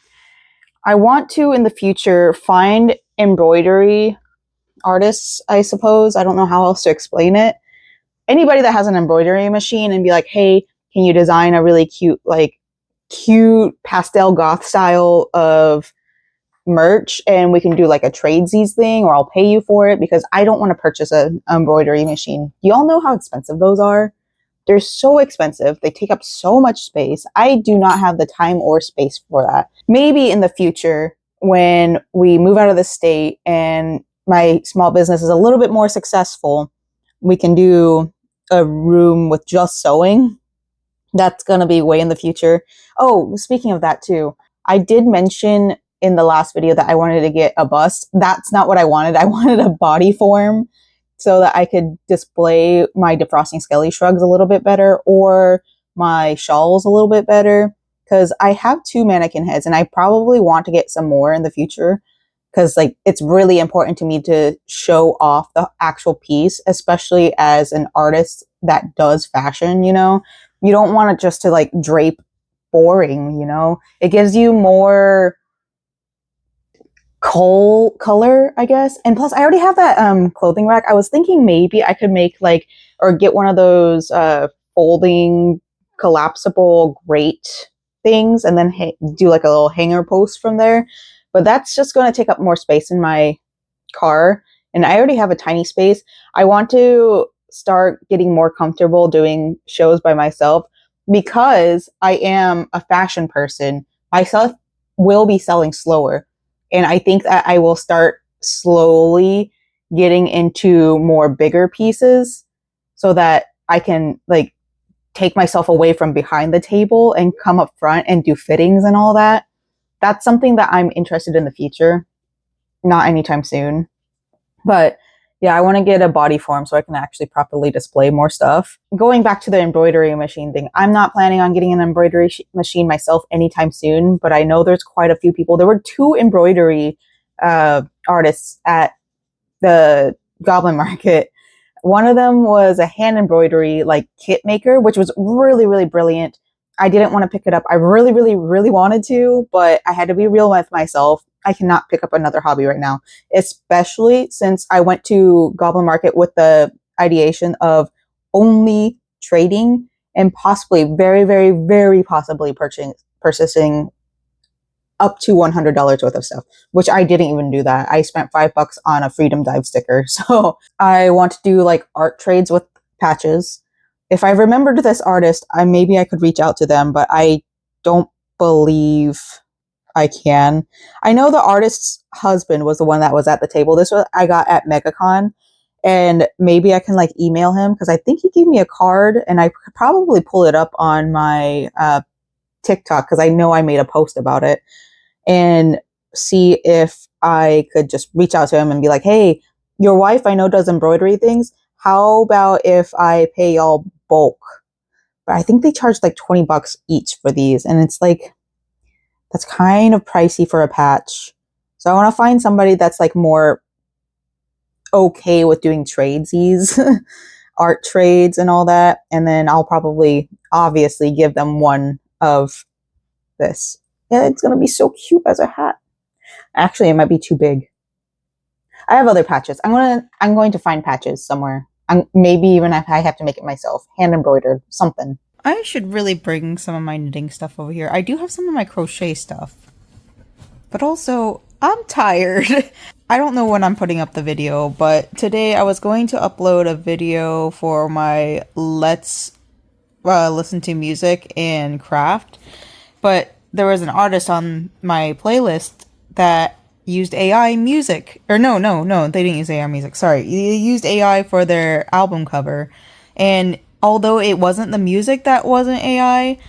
I want to, in the future, find embroidery artists, I suppose. I don't know how else to explain it. Anybody that has an embroidery machine and be like, hey, can you design a really cute, cute pastel goth style of merch, and we can do like a tradesies thing, or I'll pay you for it, because I don't want to purchase an embroidery machine. Y'all know how expensive those are. They're so expensive. They take up so much space. I do not have the time or space for that. Maybe in the future, when we move out of the state and my small business is a little bit more successful, we can do a room with just sewing. That's going to be way in the future. Oh, speaking of that too, I did mention in the last video that I wanted to get a bust. That's not what I wanted. I wanted a body form so that I could display my Defrosting Skelly shrugs a little bit better, or my shawls a little bit better, because I have 2 mannequin heads and I probably want to get some more in the future, because like it's really important to me to show off the actual piece, especially as an artist that does fashion. You know, you don't want it just to like drape boring, you know. It gives you more color, I guess. And plus I already have that clothing rack. I was thinking maybe I could make like, or get one of those folding collapsible grate things, and then do like a little hanger post from there. But that's just going to take up more space in my car, and I already have a tiny space. I want to start getting more comfortable doing shows by myself, because I am a fashion person. My stuff will be selling slower, and I think that I will start slowly getting into more bigger pieces, so that I can like take myself away from behind the table and come up front and do fittings and all that. That's something that I'm interested in the future. Not anytime soon. But yeah, I want to get a body form so I can actually properly display more stuff. Going back to the embroidery machine thing, I'm not planning on getting an embroidery machine myself anytime soon, but I know there's quite a few people. There were 2 embroidery artists at the Goblin Market. One of them was a hand embroidery like kit maker, which was really, really brilliant. I didn't want to pick it up. I really, really, really wanted to, but I had to be real with myself. I cannot pick up another hobby right now, especially since I went to Goblin Market with the ideation of only trading and possibly, very, very, very possibly purchasing up to $100 worth of stuff, which I didn't even do that. I spent $5 on a Freedom Dive sticker. So I want to do like art trades with patches. If I remembered this artist, maybe I could reach out to them, but I don't believe I can. I know the artist's husband was the one that was at the table. This was I got at MegaCon, and maybe I can like email him, because I think he gave me a card, and I could probably pull it up on my TikTok, because I know I made a post about it, and see if I could just reach out to him and be like, hey, your wife I know does embroidery things. How about if I pay y'all bulk? But I think they charge like $20 each for these, and it's like that's kind of pricey for a patch. So I want to find somebody that's like more okay with doing tradesies, art trades and all that, and then I'll probably obviously give them one of this. Yeah, it's gonna be so cute as a hat. Actually, it might be too big. I have other patches. I'm going to find patches somewhere. Maybe even if I have to make it myself, hand embroidered, something. I should really bring some of my knitting stuff over here. I do have some of my crochet stuff. But also, I'm tired. I don't know when I'm putting up the video, but today I was going to upload a video for my Let's Listen to Music and Craft. But there was an artist on my playlist that used AI music. Or no, they didn't use AI music. Sorry. They used AI for their album cover. And although it wasn't the music that wasn't AI,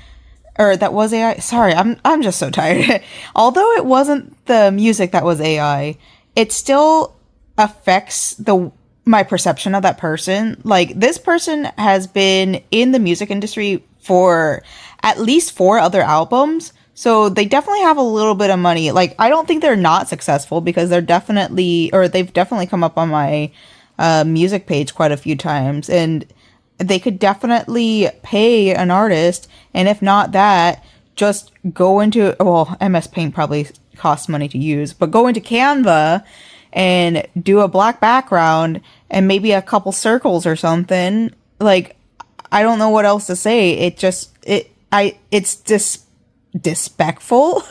or that was AI. Sorry, I'm just so tired. Although it wasn't the music that was AI, it still affects my perception of that person. Like, this person has been in the music industry for at least 4 other albums. So they definitely have a little bit of money. Like, I don't think they're not successful because they've definitely come up on my music page quite a few times, and they could definitely pay an artist, and if not that, just go into, well, MS Paint probably costs money to use, but go into Canva and do a black background and maybe a couple circles or something. Like, I don't know what else to say. It's disrespectful.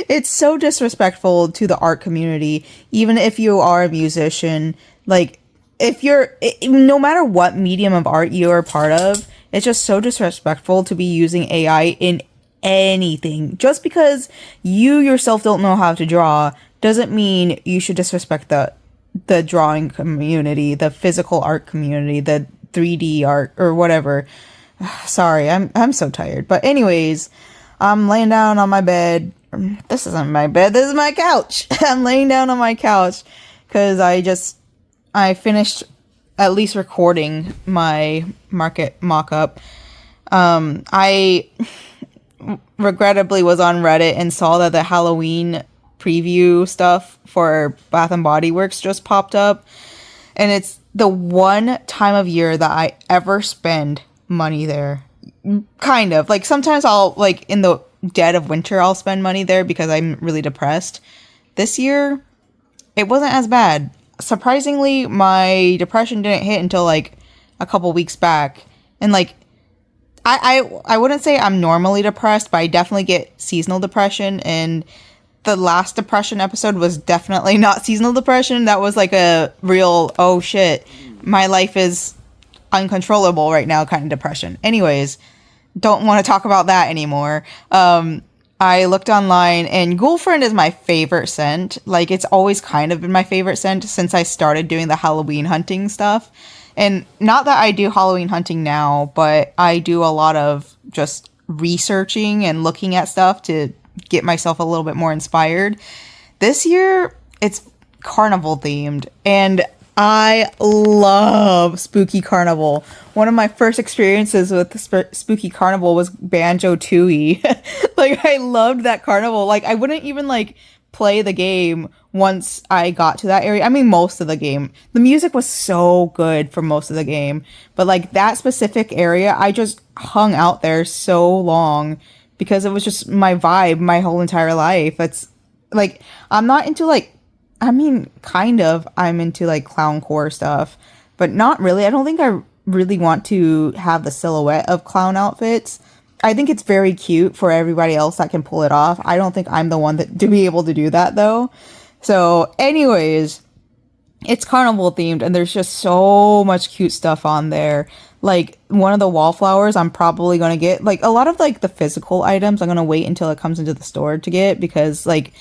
It's so disrespectful to the art community, even if you are a musician. Like, no matter what medium of art you're a part of, it's just so disrespectful to be using AI in anything. Just because you yourself don't know how to draw doesn't mean you should disrespect the drawing community, the physical art community, the 3D art or whatever. Sorry, I'm so tired. But anyways, I'm laying down on my bed. This isn't my bed, this is my couch. I'm laying down on my couch because I finished at least recording my market mock-up. I regrettably was on Reddit and saw that the Halloween preview stuff for Bath and Body Works just popped up. And it's the one time of year that I ever spend money there. Kind of. Like, sometimes I'll, like, in the dead of winter, I'll spend money there because I'm really depressed. This year, it wasn't as bad. Surprisingly, my depression didn't hit until like a couple weeks back. And like, I wouldn't say I'm normally depressed, but I definitely get seasonal depression. And the last depression episode was definitely not seasonal depression. That was like a real, oh shit, my life is uncontrollable right now kind of depression. Anyways, don't want to talk about that anymore. I looked online, and Girlfriend is my favorite scent. Like, it's always kind of been my favorite scent since I started doing the Halloween hunting stuff. And not that I do Halloween hunting now, but I do a lot of just researching and looking at stuff to get myself a little bit more inspired. This year, it's carnival themed, and I love Spooky Carnival. One of my first experiences with Spooky Carnival was Banjo Tooie. Like, I loved that carnival. Like, I wouldn't even, like, play the game once I got to that area. I mean, most of the game. The music was so good for most of the game. But, like, that specific area, I just hung out there so long because it was just my vibe my whole entire life. It's, like, I'm not into, like, I mean, kind of, I'm into, like, clowncore stuff, but not really. I don't think I really want to have the silhouette of clown outfits. I think it's very cute for everybody else that can pull it off. I don't think I'm the one to be able to do that, though. So, anyways, it's carnival themed, and there's just so much cute stuff on there. Like, one of the wallflowers I'm probably going to get, like, a lot of, like, the physical items I'm going to wait until it comes into the store to get, because, like,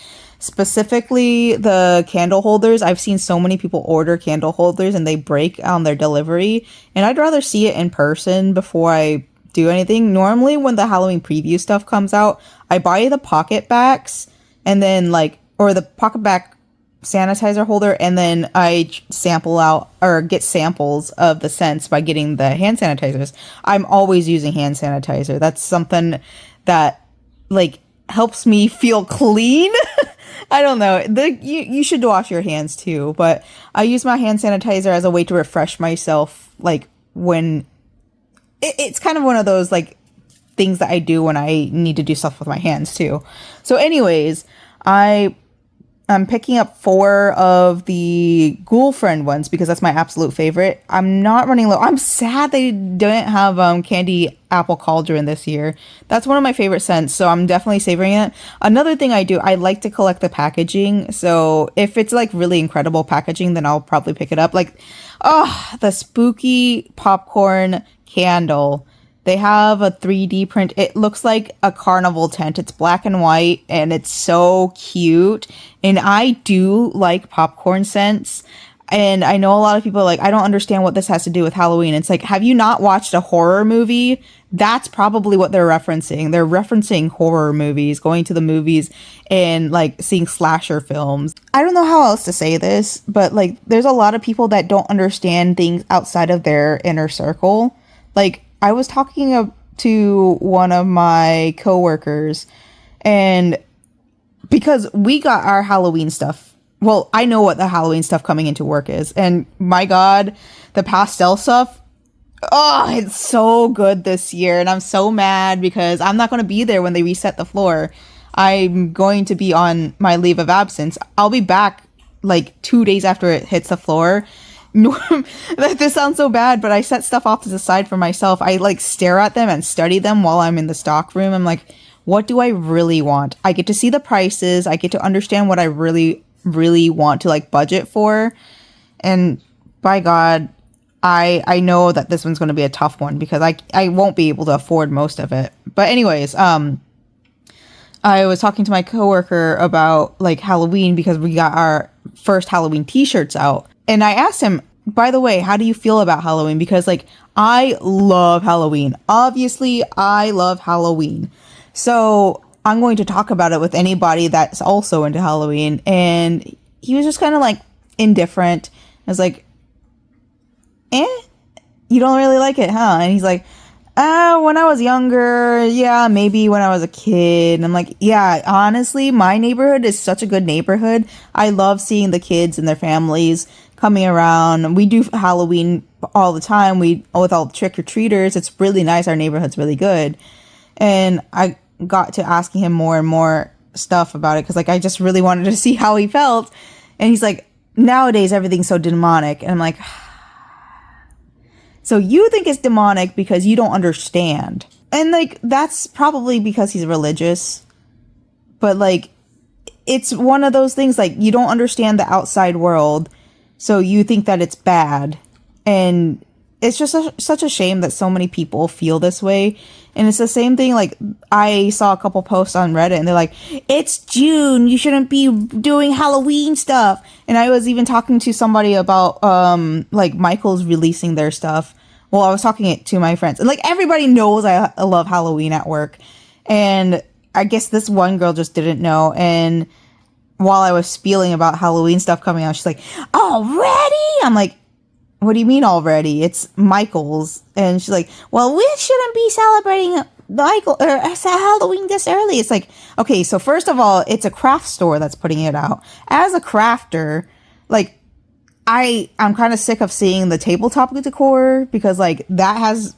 specifically the candle holders, I've seen so many people order candle holders and they break on their delivery, and I'd rather see it in person before I do anything. Normally when the Halloween preview stuff comes out, I buy the pocket backs and then, like, or the pocket back sanitizer holder, and then I sample out or get samples of the scents by getting the hand sanitizers. I'm always using hand sanitizer. That's something that like helps me feel clean. I don't know. You should wash your hands too, but I use my hand sanitizer as a way to refresh myself. Like when it's kind of one of those like things that I do when I need to do stuff with my hands too. So anyways, I'm picking up 4 of the Ghoul Friend ones because that's my absolute favorite. I'm not running low. I'm sad they didn't have Candy Apple Cauldron this year. That's one of my favorite scents, so I'm definitely savoring it. Another thing I do, I like to collect the packaging. So if it's like really incredible packaging, then I'll probably pick it up. Like, the spooky popcorn candle. They have a 3D print. It looks like a carnival tent. It's black and white, and it's so cute. And I do like popcorn scents. And I know a lot of people are like, I don't understand what this has to do with Halloween. It's like, have you not watched a horror movie? That's probably what they're referencing. They're referencing horror movies, going to the movies and like seeing slasher films. I don't know how else to say this, but like there's a lot of people that don't understand things outside of their inner circle. Like, I was talking to one of my coworkers, and because we got our Halloween stuff, well, I know what the Halloween stuff coming into work is, and my God, the pastel stuff, oh, it's so good this year, and I'm so mad because I'm not going to be there when they reset the floor. I'm going to be on my leave of absence. I'll be back like 2 days after it hits the floor. This sounds so bad, but I set stuff off to the side for myself. I like stare at them and study them while I'm in the stock room. I'm like, what do I really want? I get to see the prices. I get to understand what I really, really want to like budget for. And by God, I know that this one's going to be a tough one because I won't be able to afford most of it. But anyways, I was talking to my coworker about like Halloween because we got our first Halloween t-shirts out. And I asked him, by the way, how do you feel about Halloween? Because like, I love Halloween. Obviously, I love Halloween. So I'm going to talk about it with anybody that's also into Halloween. And he was just kind of like indifferent. I was like, you don't really like it, huh? And he's like, when I was younger, yeah, maybe when I was a kid. And I'm like, yeah, honestly, my neighborhood is such a good neighborhood. I love seeing the kids and their families coming around. We do Halloween all the time. With all the trick-or-treaters. It's really nice. Our neighborhood's really good. And I got to asking him more and more stuff about it because like I just really wanted to see how he felt. And he's like, nowadays everything's so demonic. And I'm like, so you think it's demonic because you don't understand. And like that's probably because he's religious. But like it's one of those things like you don't understand the outside world, so you think that it's bad. And it's just such a shame that so many people feel this way. And it's the same thing, like, I saw a couple posts on Reddit, and they're like, it's June, you shouldn't be doing Halloween stuff. And I was even talking to somebody about, like, Michael's releasing their stuff. Well, I was talking it to my friends. And, like, everybody knows I love Halloween at work. And I guess this one girl just didn't know. And while I was spieling about Halloween stuff coming out, she's like, already? I'm like, what do you mean already? It's Michael's. And she's like, well, we shouldn't be celebrating Halloween this early. It's like, okay, so first of all, it's a craft store that's putting it out. As a crafter, like, I'm kind of sick of seeing the tabletop decor because, like, that has...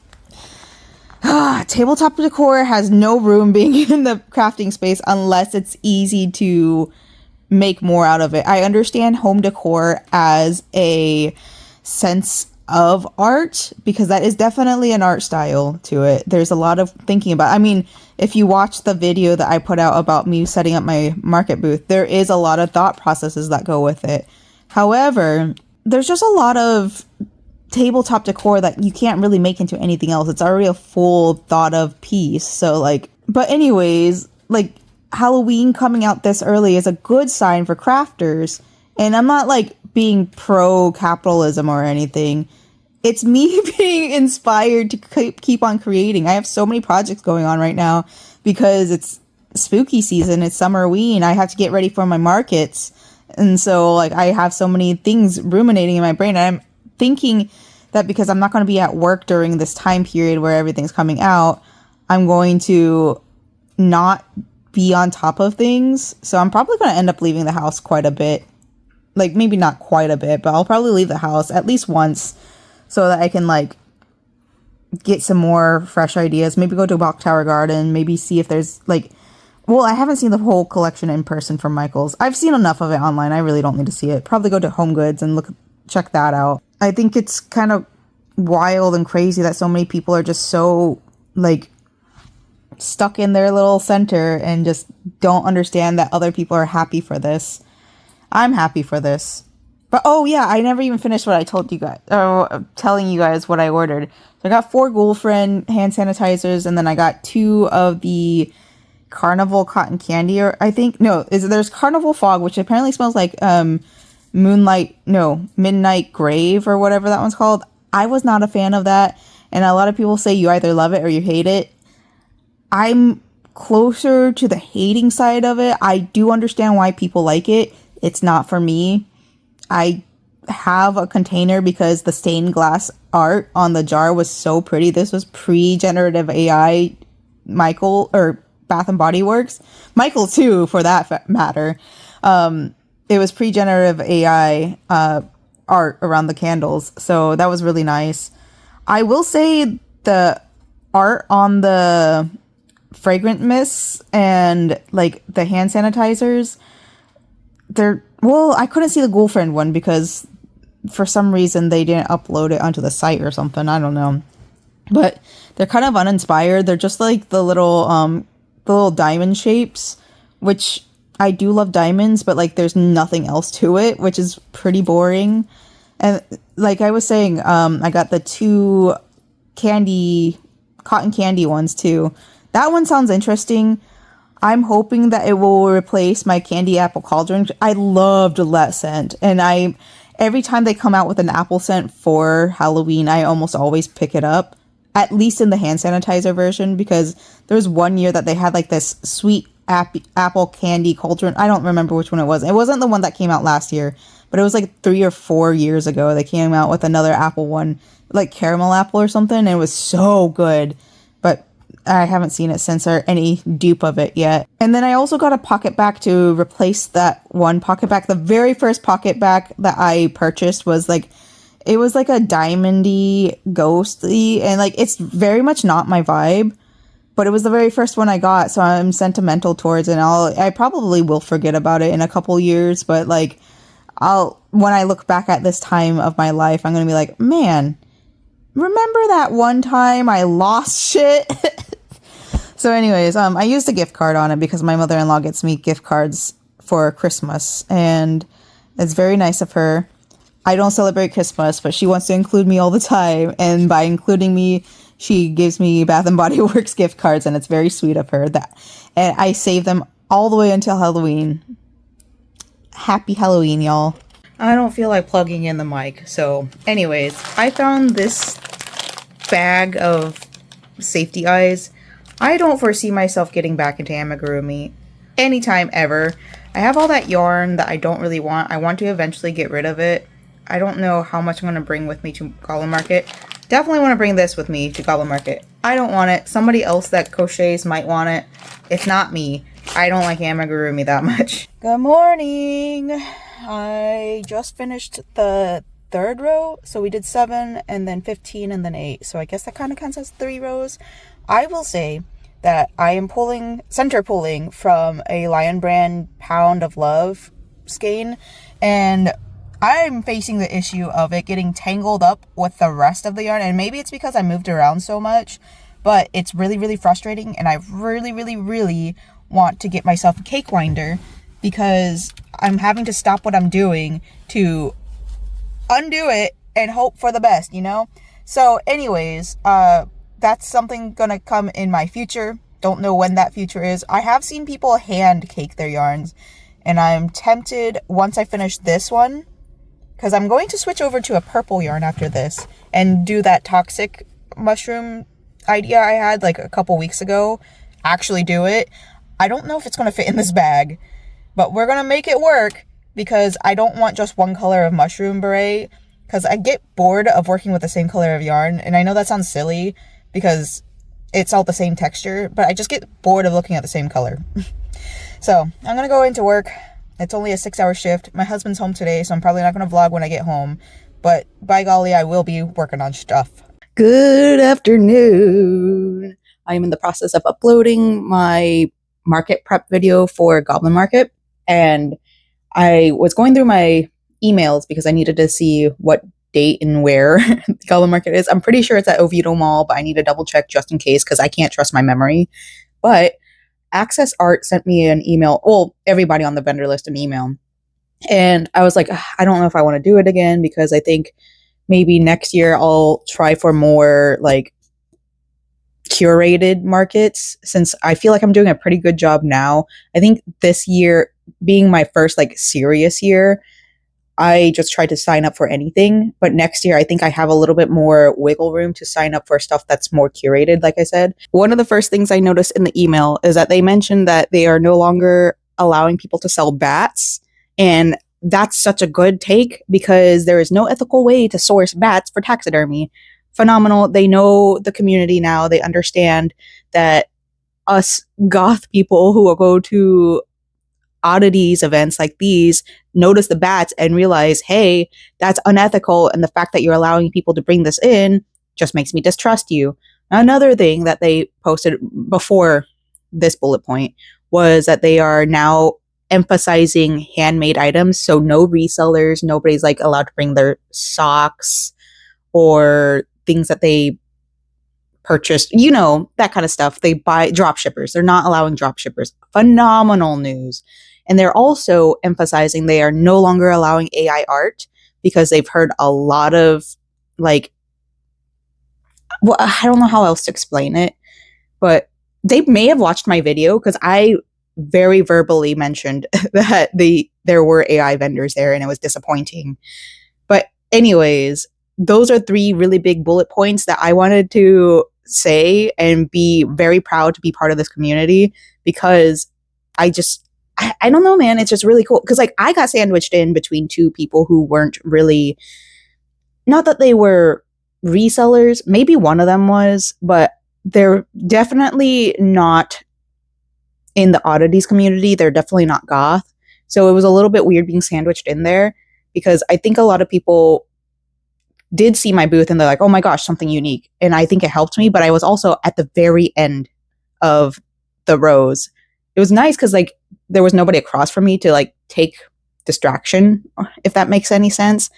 tabletop decor has no room being in the crafting space unless it's easy to make more out of it. I understand home decor as a sense of art because that is definitely an art style to it. There's a lot of thinking about. I mean, if you watch the video that I put out about me setting up my market booth, there is a lot of thought processes that go with it. However, there's just a lot of tabletop decor that you can't really make into anything else. It's already a full thought of piece. So like, but anyways, like, Halloween coming out this early is a good sign for crafters. And I'm not like being pro capitalism or anything. It's me being inspired to keep on creating. I have so many projects going on right now because it's spooky season. It's Summerween. I have to get ready for my markets. And so like I have so many things ruminating in my brain, and I'm thinking that because I'm not going to be at work during this time period where everything's coming out, I'm going to not be on top of things. So I'm probably going to end up leaving the house quite a bit. Like maybe not quite a bit, but I'll probably leave the house at least once so that I can like get some more fresh ideas. Maybe go to a Clock Tower Garden, maybe see if there's like, well, I haven't seen the whole collection in person from Michael's. I've seen enough of it online. I really don't need to see it. Probably go to Home Goods and check that out. I think it's kind of wild and crazy that so many people are just so like stuck in their little center and just don't understand that other people are happy for this. I'm happy for this. But oh yeah, I never even finished what I told you guys, or telling you guys what I ordered. So I got 4 Goblin hand sanitizers, and then I got 2 of the Carnival cotton candy, or I think there's Carnival Fog, which apparently smells like Midnight Grave or whatever that one's called. I was not a fan of that, and a lot of people say you either love it or you hate it. I'm closer to the hating side of it. I do understand why people like it. It's not for me. I have a container because the stained glass art on the jar was so pretty. This was pre-generative AI Michael, or Bath and Body Works. Michael too, for that matter. It was pre-generative AI art around the candles. So that was really nice. I will say the art on the fragrant mists and like the hand sanitizers, I couldn't see the Ghoulfriend one because for some reason they didn't upload it onto the site or something. I don't know. But they're kind of uninspired. They're just like the little diamond shapes, which I do love diamonds, but like there's nothing else to it, which is pretty boring. And like I was saying, I got the 2 cotton candy ones too. That one sounds interesting. I'm hoping that it will replace my candy apple cauldron. I loved that scent, and every time they come out with an apple scent for Halloween, I almost always pick it up, at least in the hand sanitizer version, because there was one year that they had like this sweet apple candy cauldron. I don't remember which one it was. It wasn't the one that came out last year, but it was like 3 or 4 years ago. They came out with another apple one, like caramel apple or something, and it was so good. But I haven't seen it since, or any dupe of it yet. And then I also got a pocket back to replace that one pocket back. The very first pocket back that I purchased was like, it was like a diamondy, ghostly, and like it's very much not my vibe. But it was the very first one I got, so I'm sentimental towards it. And I probably will forget about it in a couple years, but like when I look back at this time of my life, I'm gonna be like, man, remember that one time I lost shit? So anyways, I used a gift card on it because my mother-in-law gets me gift cards for Christmas, and it's very nice of her. I don't celebrate Christmas, but she wants to include me all the time, and by including me, she gives me Bath and Body Works gift cards, and it's very sweet of her. And I save them all the way until Halloween. Happy Halloween, y'all. I don't feel like plugging in the mic, so anyways, I found this bag of safety eyes. I don't foresee myself getting back into amigurumi anytime ever. I have all that yarn that I don't really want. I want to eventually get rid of it. I don't know how much I'm going to bring with me to Goblin Market. Definitely want to bring this with me to Goblin Market. I don't want it. Somebody else that crochets might want it. If not me. I don't like amigurumi that much. Good morning. I just finished the 3rd row. So we did 7 and then 15 and then 8. So I guess that kind of counts as 3 rows. I will say that I am center pulling from a Lion Brand Pound of Love skein, and I'm facing the issue of it getting tangled up with the rest of the yarn, and maybe it's because I moved around so much, but it's really, really frustrating, and I really, really, really want to get myself a cake winder because I'm having to stop what I'm doing to undo it and hope for the best, you know? So anyways, that's something gonna come in my future. Don't know when that future is. I have seen people hand cake their yarns, and I'm tempted once I finish this one, because I'm going to switch over to a purple yarn after this and do that toxic mushroom idea I had like a couple weeks ago. Actually do it. I don't know if it's going to fit in this bag, but we're going to make it work because I don't want just one color of mushroom beret, because I get bored of working with the same color of yarn. And I know that sounds silly because it's all the same texture, but I just get bored of looking at the same color. So I'm gonna go into work. It's only a 6-hour shift. My husband's home today, so I'm probably not gonna vlog when I get home, but by golly, I will be working on stuff. Good afternoon. I am in the process of uploading my market prep video for Goblin Market, and I was going through my emails because I needed to see what date and where the Goblin Market is. I'm pretty sure it's at Oviedo Mall, but I need to double check just in case because I can't trust my memory. But Access Art sent me an email, well, everybody on the vendor list an email. And I was like, I don't know if I want to do it again because I think maybe next year I'll try for more like curated markets, since I feel like I'm doing a pretty good job now. I think this year being my first like serious year, I just tried to sign up for anything. But next year, I think I have a little bit more wiggle room to sign up for stuff that's more curated, like I said. One of the first things I noticed in the email is that they mentioned that they are no longer allowing people to sell bats. And that's such a good take because there is no ethical way to source bats for taxidermy. Phenomenal. They know the community now. They understand that us goth people who will go to oddities events like these notice the bats and realize, hey, that's unethical, and the fact that you're allowing people to bring this in just makes me distrust you. Another thing that they posted before this bullet point was that they are now emphasizing handmade items, so no resellers, nobody's like allowed to bring their socks or things that they purchased, you know, that kind of stuff. They buy drop shippers. They're not allowing drop shippers. Phenomenal news. And they're also emphasizing they are no longer allowing AI art because they've heard a lot of like, well, I don't know how else to explain it, but they may have watched my video because I very verbally mentioned that there were AI vendors there and it was disappointing. But anyways, those are 3 really big bullet points that I wanted to say and be very proud to be part of this community because I don't know, man. It's just really cool. Because like I got sandwiched in between 2 people who weren't really, not that they were resellers. Maybe one of them was, but they're definitely not in the oddities community. They're definitely not goth. So it was a little bit weird being sandwiched in there because I think a lot of people did see my booth and they're like, oh my gosh, something unique. And I think it helped me, but I was also at the very end of the rows. It was nice because like there was nobody across from me to like take distraction, if that makes any sense.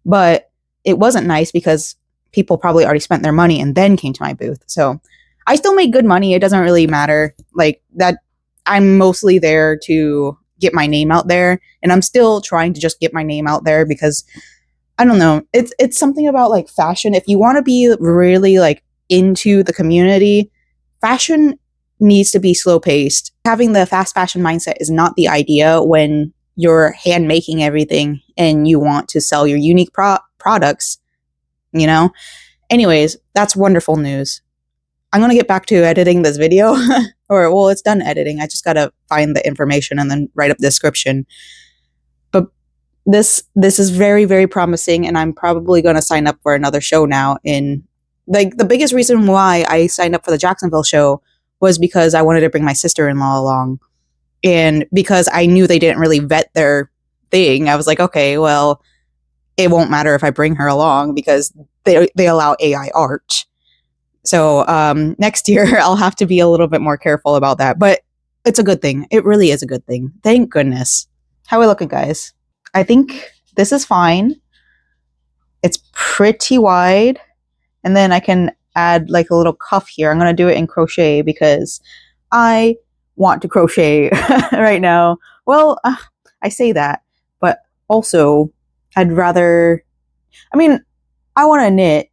But it wasn't nice because people probably already spent their money and then came to my booth. So I still made good money. It doesn't really matter. Like that, I'm mostly there to get my name out there. And I'm still trying to just get my name out there because I don't know. It's something about like fashion. If you want to be really like into the community, fashion needs to be slow paced. Having the fast fashion mindset is not the idea when you're hand making everything and you want to sell your unique products, you know? Anyways, that's wonderful news. I'm going to get back to editing this video or well, it's done editing. I just got to find the information and then write up the description. But this is very, very promising, and I'm probably going to sign up for another show now. In like the biggest reason why I signed up for the Jacksonville show was because I wanted to bring my sister-in-law along, and because I knew they didn't really vet their thing, I was like, okay, well, it won't matter if I bring her along because they allow AI art. So next year I'll have to be a little bit more careful about that, but it's a good thing. It really is a good thing. Thank goodness. How are we looking, guys? I think this is fine. It's pretty wide. And then I can add like a little cuff here. I'm going to do it in crochet because I want to crochet right now. Well, I say that, but also I'd rather, I mean, I want to knit,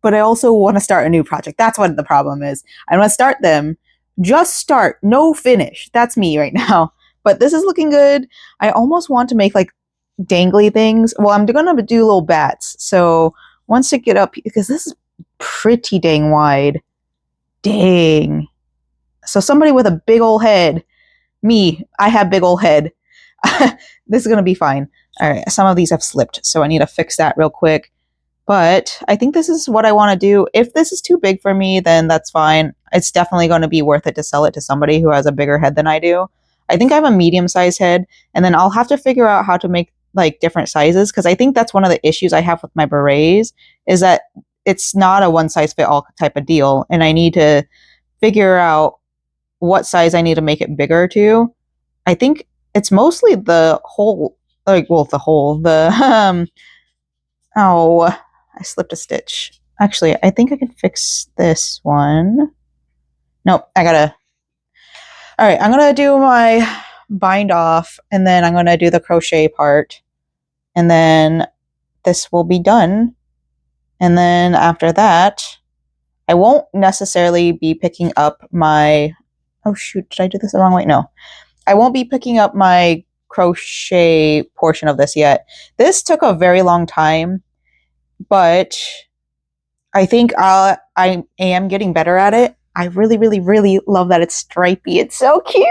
but I also want to start a new project. That's what the problem is. I want to start them, just start, no finish. That's me right now. But this is looking good. I almost want to make like dangly things. Well, I'm going to do little bats. So once I get up, because this is pretty dang wide. Dang. So somebody with a big old head, me, I have big old head. this is going to be fine. All right, some of these have slipped, so I need to fix that real quick. But I think this is what I want to do. If this is too big for me, then that's fine. It's definitely going to be worth it to sell it to somebody who has a bigger head than I do. I think I have a medium-sized head, and then I'll have to figure out how to make like different sizes, because I think that's one of the issues I have with my berets, is that it's not a one-size-fit-all type of deal, and I need to figure out what size I need to make it bigger to. I think it's mostly the whole, oh, I slipped a stitch. Actually, I think I can fix this one. Nope, all right, I'm gonna do my bind off, and then I'm gonna do the crochet part, and then this will be done. And then after that, I won't necessarily be picking up my, oh shoot, did I do this the wrong way? No. I won't be picking up my crochet portion of this yet. This took a very long time, but I think I am getting better at it. I really, really, really love that it's stripy. It's so cute!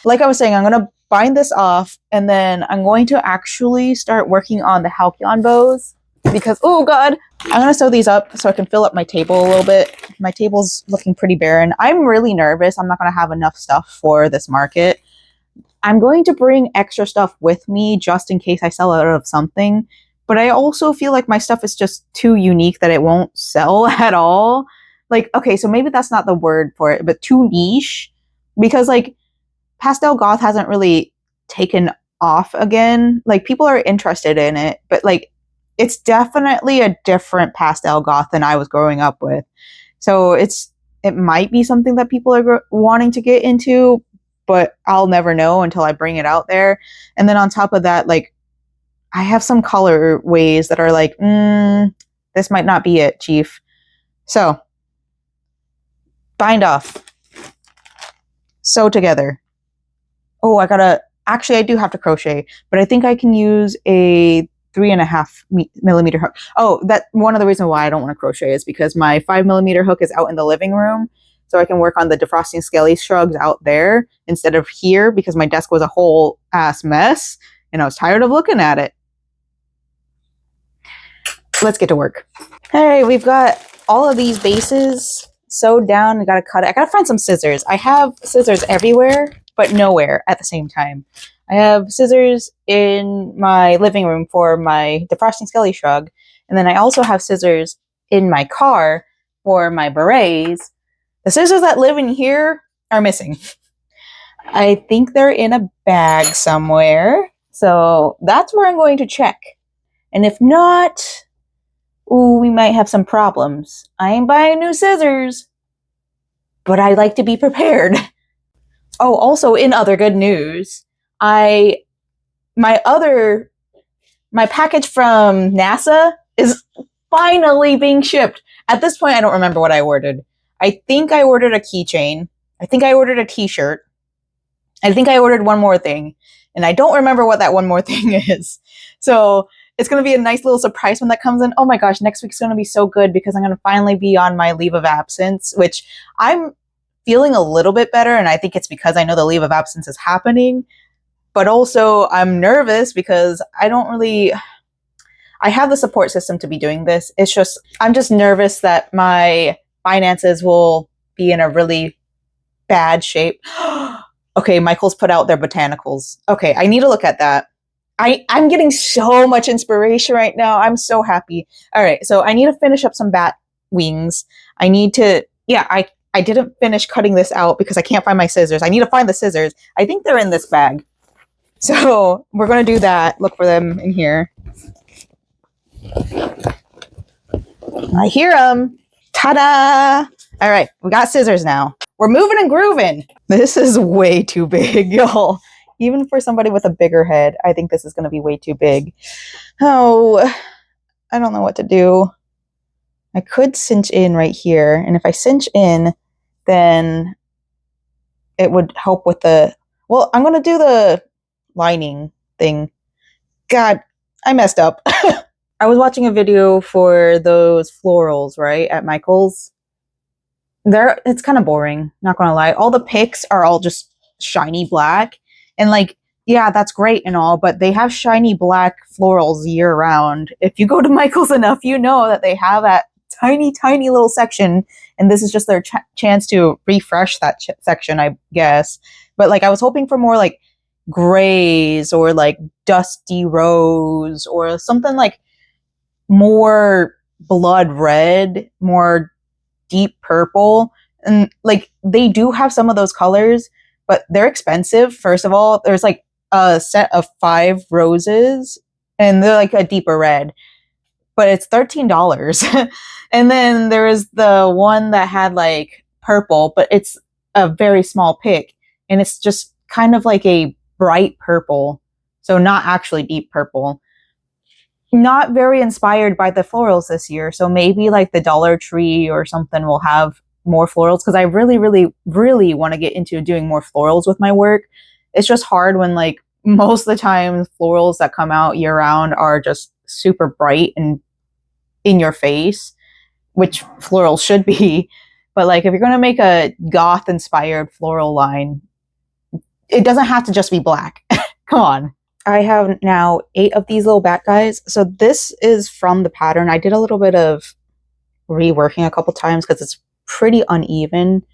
Like I was saying, I'm going to bind this off, and then I'm going to actually start working on the Halcyon Bows, because, oh god, I'm going to sew these up so I can fill up my table a little bit. My table's looking pretty barren. I'm really nervous. I'm not going to have enough stuff for this market. I'm going to bring extra stuff with me just in case I sell out of something. But I also feel like my stuff is just too unique that it won't sell at all. Like, okay, so maybe that's not the word for it, but too niche. Because, like, Pastel Goth hasn't really taken off again. Like, people are interested in it, but, like, it's definitely a different Pastel Goth than I was growing up with. So it might be something that people are wanting to get into, but I'll never know until I bring it out there. And then on top of that, like, I have some colorways that are like, this might not be it, Chief. So, bind off. Sew together. Oh, actually I do have to crochet, but I think I can use a 3.5 millimeter hook. Oh, that one of the reasons why I don't want to crochet is because my 5 millimeter hook is out in the living room. So I can work on the Defrosting Skelly shrugs out there instead of here, because my desk was a whole ass mess and I was tired of looking at it. Let's get to work. All right, we've got all of these bases sewed down. I gotta cut it. I gotta find some scissors. I have scissors everywhere, but nowhere at the same time. I have scissors in my living room for my Defrosting Skelly shrug, and then I also have scissors in my car for my berets. The scissors that live in here are missing. I think they're in a bag somewhere, so that's where I'm going to check. And if not, ooh, we might have some problems. I ain't buying new scissors, but I like to be prepared. Oh, also in other good news, my package from NASA is finally being shipped. At this point, I don't remember what I ordered. I think I ordered a keychain. I think I ordered a t-shirt. I think I ordered one more thing, and I don't remember what that one more thing is. So it's going to be a nice little surprise when that comes in. Oh my gosh, next week's going to be so good because I'm going to finally be on my leave of absence, which I'm feeling a little bit better, and I think it's because I know the leave of absence is happening. But also, I'm nervous because I have the support system to be doing this. It's just, I'm just nervous that my finances will be in a really bad shape. Okay, Michael's put out their botanicals. Okay, I need to look at that. I'm getting so much inspiration right now. I'm so happy. All right, so I need to finish up some bat wings. I need to, I didn't finish cutting this out because I can't find my scissors. I need to find the scissors. I think they're in this bag. So we're going to do that. Look for them in here. I hear them. Ta-da! All right, we got scissors now. We're moving and grooving. This is way too big, y'all. Even for somebody with a bigger head, I think this is going to be way too big. Oh, I don't know what to do. I could cinch in right here, and if I cinch in, then it would help with the... Well, I'm going to do the lining thing. God, I messed up. I was watching a video for those florals, right, at Michael's. It's kind of boring, not gonna lie. All the pics are all just shiny black, and like yeah, that's great and all, but they have shiny black florals year round. If you go to Michael's enough, you know that they have that tiny little section, and this is just their chance to refresh that section, I guess. But like, I was hoping for more like grays or like dusty rose or something like more blood red, more deep purple. And like, they do have some of those colors, but they're expensive. First of all, there's like a set of 5 roses and they're like a deeper red, but it's $13. And then there is the one that had like purple, but it's a very small pick and it's just kind of like a bright purple. So not actually deep purple. Not very inspired by the florals this year. So maybe like the Dollar Tree or something will have more florals, because I really want to get into doing more florals with my work. It's just hard when like most of the time florals that come out year round are just super bright and in your face, which florals should be. But like, if you're going to make a goth inspired floral line, it doesn't have to just be black. Come on. I have now 8 of these little bat guys. So this is from the pattern. I did a little bit of reworking a couple times because it's pretty uneven.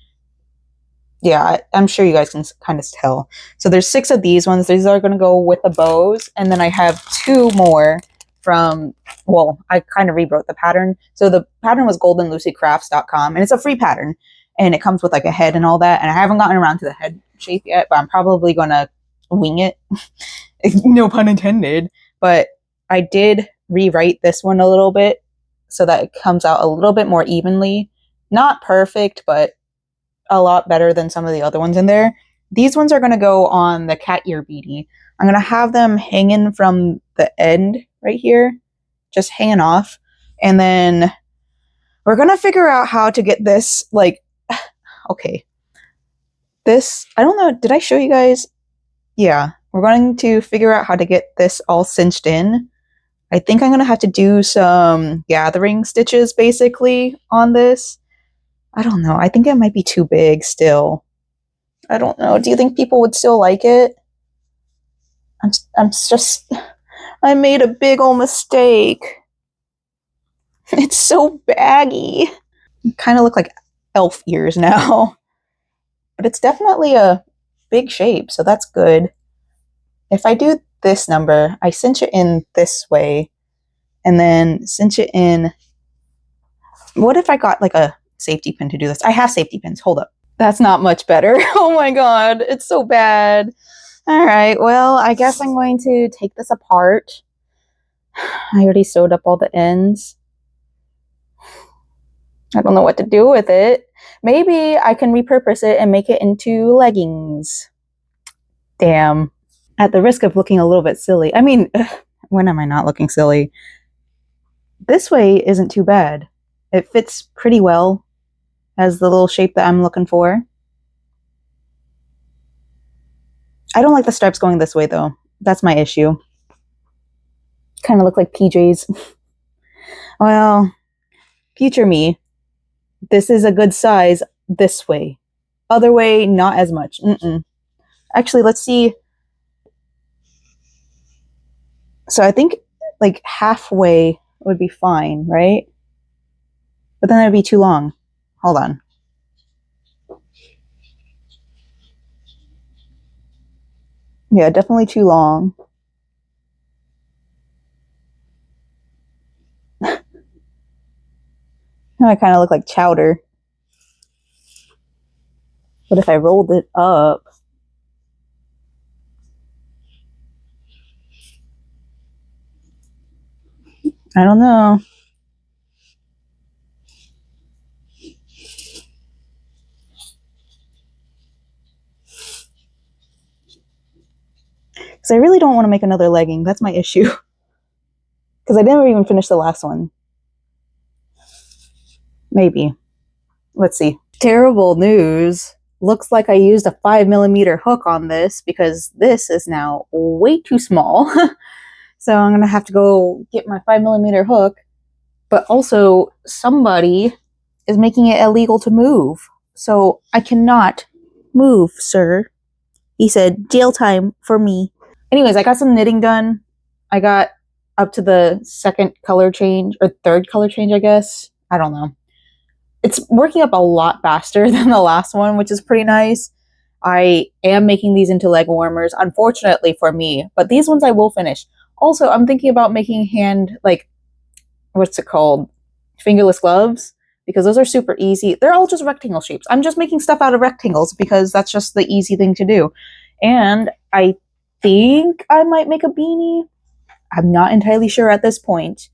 Yeah, I'm sure you guys can kind of tell. So there's 6 of these ones. These are going to go with the bows. And then I have 2 more from, well, I kind of rewrote the pattern. So the pattern was goldenlucycrafts.com, and it's a free pattern. And it comes with like a head and all that. And I haven't gotten around to the head shape yet, but I'm probably going to wing it. No pun intended. But I did rewrite this one a little bit so that it comes out a little bit more evenly. Not perfect, but a lot better than some of the other ones in there. These ones are going to go on the cat ear beadie. I'm going to have them hanging from the end right here, just hanging off. And then we're going to figure out how to get this, like, okay. This, I don't know, did I show you guys? Yeah, we're going to figure out how to get this all cinched in. I think I'm going to have to do some gathering stitches basically on this. I don't know. I think it might be too big still. I don't know. Do you think people would still like it? I made a big old mistake. It's so baggy. Kind of look like elf ears now. But it's definitely a big shape, so that's good. If I do this number, I cinch it in this way, and then cinch it in. What if I got like a safety pin to do this? I have safety pins. Hold up. That's not much better. Oh my god, it's so bad. All right, well, I guess I'm going to take this apart. I already sewed up all the ends. I don't know what to do with it. Maybe I can repurpose it and make it into leggings. Damn. At the risk of looking a little bit silly. I mean, when am I not looking silly? This way isn't too bad. It fits pretty well as the little shape that I'm looking for. I don't like the stripes going this way though. That's my issue. Kind of look like PJs. Well, future me. This is a good size this way. Other way, not as much. Actually, let's see. So I think like halfway would be fine, right? But then that'd be too long. Hold on. Yeah, definitely too long. Now I kind of look like chowder. But if I rolled it up... I don't know. Because I really don't want to make another legging. That's my issue. Because I never even finished the last one. Maybe. Let's see. Terrible news. Looks like I used a 5mm hook on this because this is now way too small. So I'm going to have to go get my 5mm hook. But also, somebody is making it illegal to move. So I cannot move, sir. He said, jail time for me. Anyways, I got some knitting done. I got up to the second color change, or third color change, I guess. I don't know. It's working up a lot faster than the last one, which is pretty nice. I am making these into leg warmers, unfortunately for me, but these ones I will finish. Also, I'm thinking about making what's it called? Fingerless gloves, because those are super easy. They're all just rectangle shapes. I'm just making stuff out of rectangles because that's just the easy thing to do. And I think I might make a beanie. I'm not entirely sure at this point,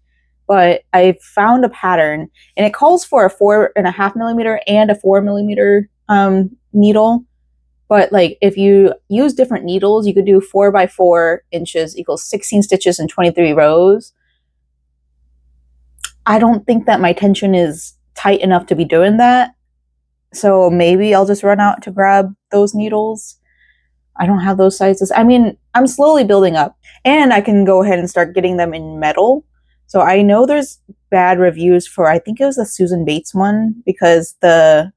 but I found a pattern and it calls for a 4.5 millimeter and a 4 millimeter needle. But like if you use different needles, you could do 4 by 4 inches equals 16 stitches and 23 rows. I don't think that my tension is tight enough to be doing that. So maybe I'll just run out to grab those needles. I don't have those sizes. I mean, I'm slowly building up, and I can go ahead and start getting them in metal. So I know there's bad reviews for, I think it was the Susan Bates one, because the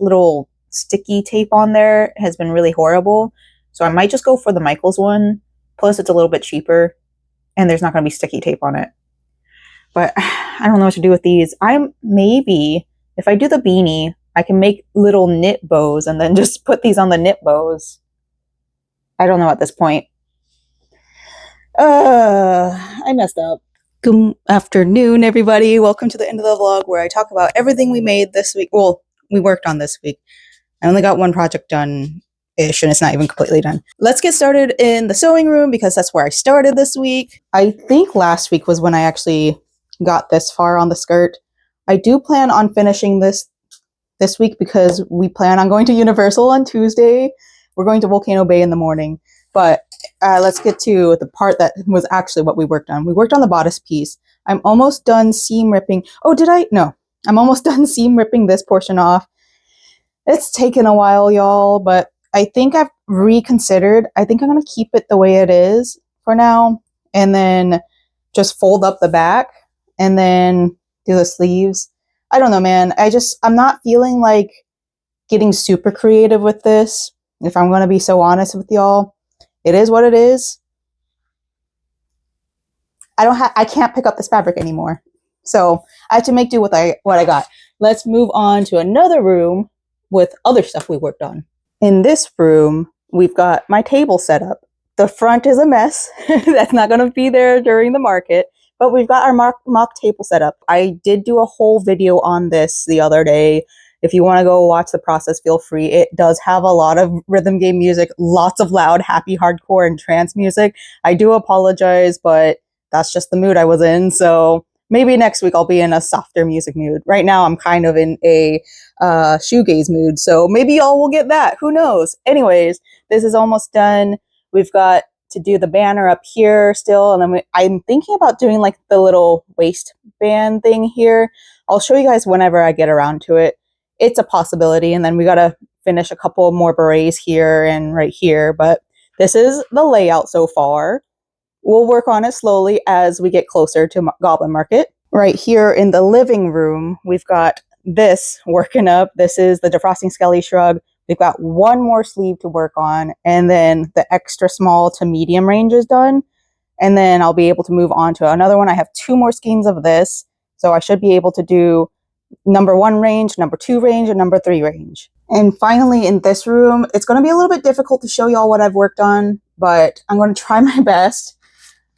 little sticky tape on there has been really horrible. So I might just go for the Michaels one. Plus it's a little bit cheaper and there's not going to be sticky tape on it. But I don't know what to do with these. Maybe if I do the beanie, I can make little knit bows and then just put these on the knit bows. I don't know at this point. I messed up. Good afternoon, everybody. Welcome to the end of the vlog where I talk about everything we made this week. Well, we worked on this week. I only got one project done-ish, and it's not even completely done. Let's get started in the sewing room because that's where I started this week. I think last week was when I actually got this far on the skirt. I do plan on finishing this week because we plan on going to Universal on Tuesday. We're going to Volcano Bay in the morning. But let's get to the part that was actually what we worked on. We worked on the bodice piece. I'm almost done seam ripping. Oh, did I? No. I'm almost done seam ripping this portion off. It's taken a while, y'all, but I think I've reconsidered. I think I'm going to keep it the way it is for now and then just fold up the back and then do the sleeves. I don't know, man. I'm not feeling like getting super creative with this, if I'm going to be so honest with y'all. It is what it is. I can't pick up this fabric anymore. So I have to make do with what I got. Let's move on to another room with other stuff we worked on. In this room, we've got my table set up. The front is a mess. That's not going to be there during the market, but we've got our mock table set up. I did do a whole video on this the other day. If you want to go watch the process, feel free. It does have a lot of rhythm game music, lots of loud, happy, hardcore, and trance music. I do apologize, but that's just the mood I was in. So maybe next week I'll be in a softer music mood. Right now I'm kind of in a shoegaze mood, so maybe y'all will get that. Who knows? Anyways, this is almost done. We've got to do the banner up here still, and then I'm thinking about doing like the little waistband thing here. I'll show you guys whenever I get around to it. It's a possibility, and then we got to finish a couple more berets here and right here, but this is the layout so far. We'll work on it slowly as we get closer to Goblin Market. Right here in the living room, we've got this working up. This is the Defrosting Skelly Shrug. We've got one more sleeve to work on, and then the extra small to medium range is done. And then I'll be able to move on to another one. I have 2 more skeins of this, so I should be able to do number 1 range, number 2 range, and number 3 range. And finally, in this room, it's going to be a little bit difficult to show y'all what I've worked on, but I'm going to try my best.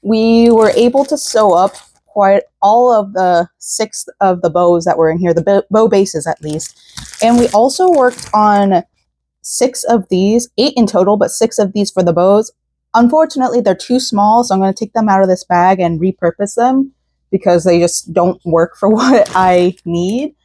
We were able to sew up quite all of the 6 of the bows that were in here, the bow bases at least. And we also worked on 6 of these, 8 in total, but 6 of these for the bows. Unfortunately, they're too small, so I'm going to take them out of this bag and repurpose them because they just don't work for what I need.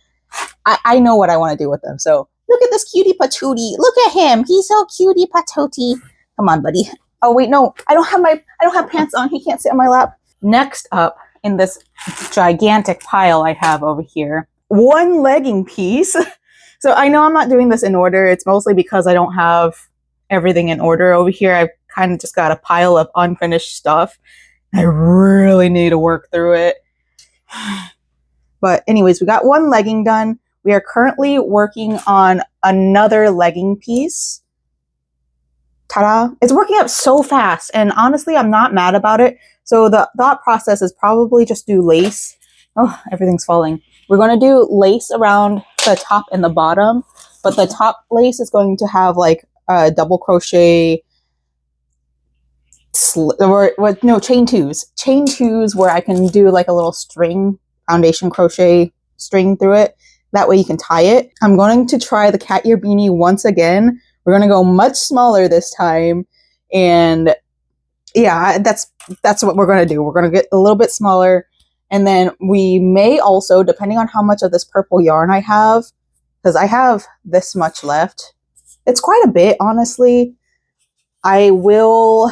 I know what I want to do with them. So look at this cutie patootie. Look at him. He's so cutie patootie. Come on, buddy. Oh wait, no, I don't have pants on. He can't sit on my lap. Next up in this gigantic pile I have over here, one legging piece. So I know I'm not doing this in order. It's mostly because I don't have everything in order over here. I've kind of just got a pile of unfinished stuff. I really need to work through it. But anyways, we got one legging done. We are currently working on another legging piece. ta-da. It's working out so fast, and honestly, I'm not mad about it. So the thought process is probably just do lace. Oh, everything's falling. We're going to do lace around the top and the bottom, but the top lace is going to have like a double crochet chain twos where I can do like a little string, foundation crochet string through it. That way you can tie it. I'm going to try the cat ear beanie once again. We're going to go much smaller this time. And yeah, that's what we're going to do. We're going to get a little bit smaller. And then we may also, depending on how much of this purple yarn I have, because I have this much left. It's quite a bit, honestly. I will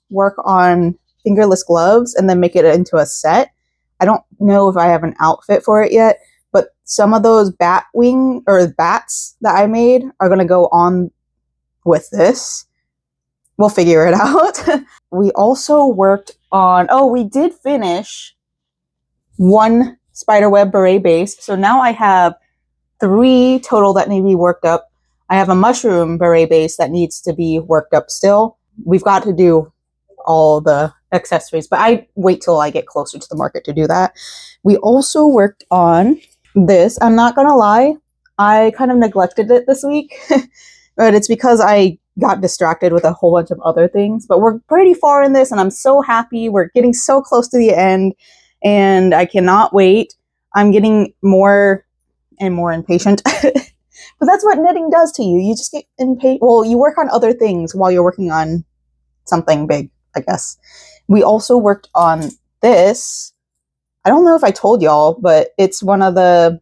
work on fingerless gloves and then make it into a set. I don't know if I have an outfit for it yet, but some of those bats that I made are going to go on with this. We'll figure it out. We also worked on, we did finish one Spiderweb Beret base. So now I have 3 total that need to be worked up. I have a mushroom beret base that needs to be worked up still. We've got to do all the accessories, but I wait till I get closer to the market to do that. We also worked on this. I'm not gonna lie, I kind of neglected it this week, but it's because I got distracted with a whole bunch of other things. But we're pretty far in this, and I'm so happy. We're getting so close to the end, and I cannot wait. I'm getting more and more impatient. But that's what knitting does to you. You just get impatient. Well, you work on other things while you're working on something big, I guess. We also worked on this. I don't know if I told y'all, but it's one of the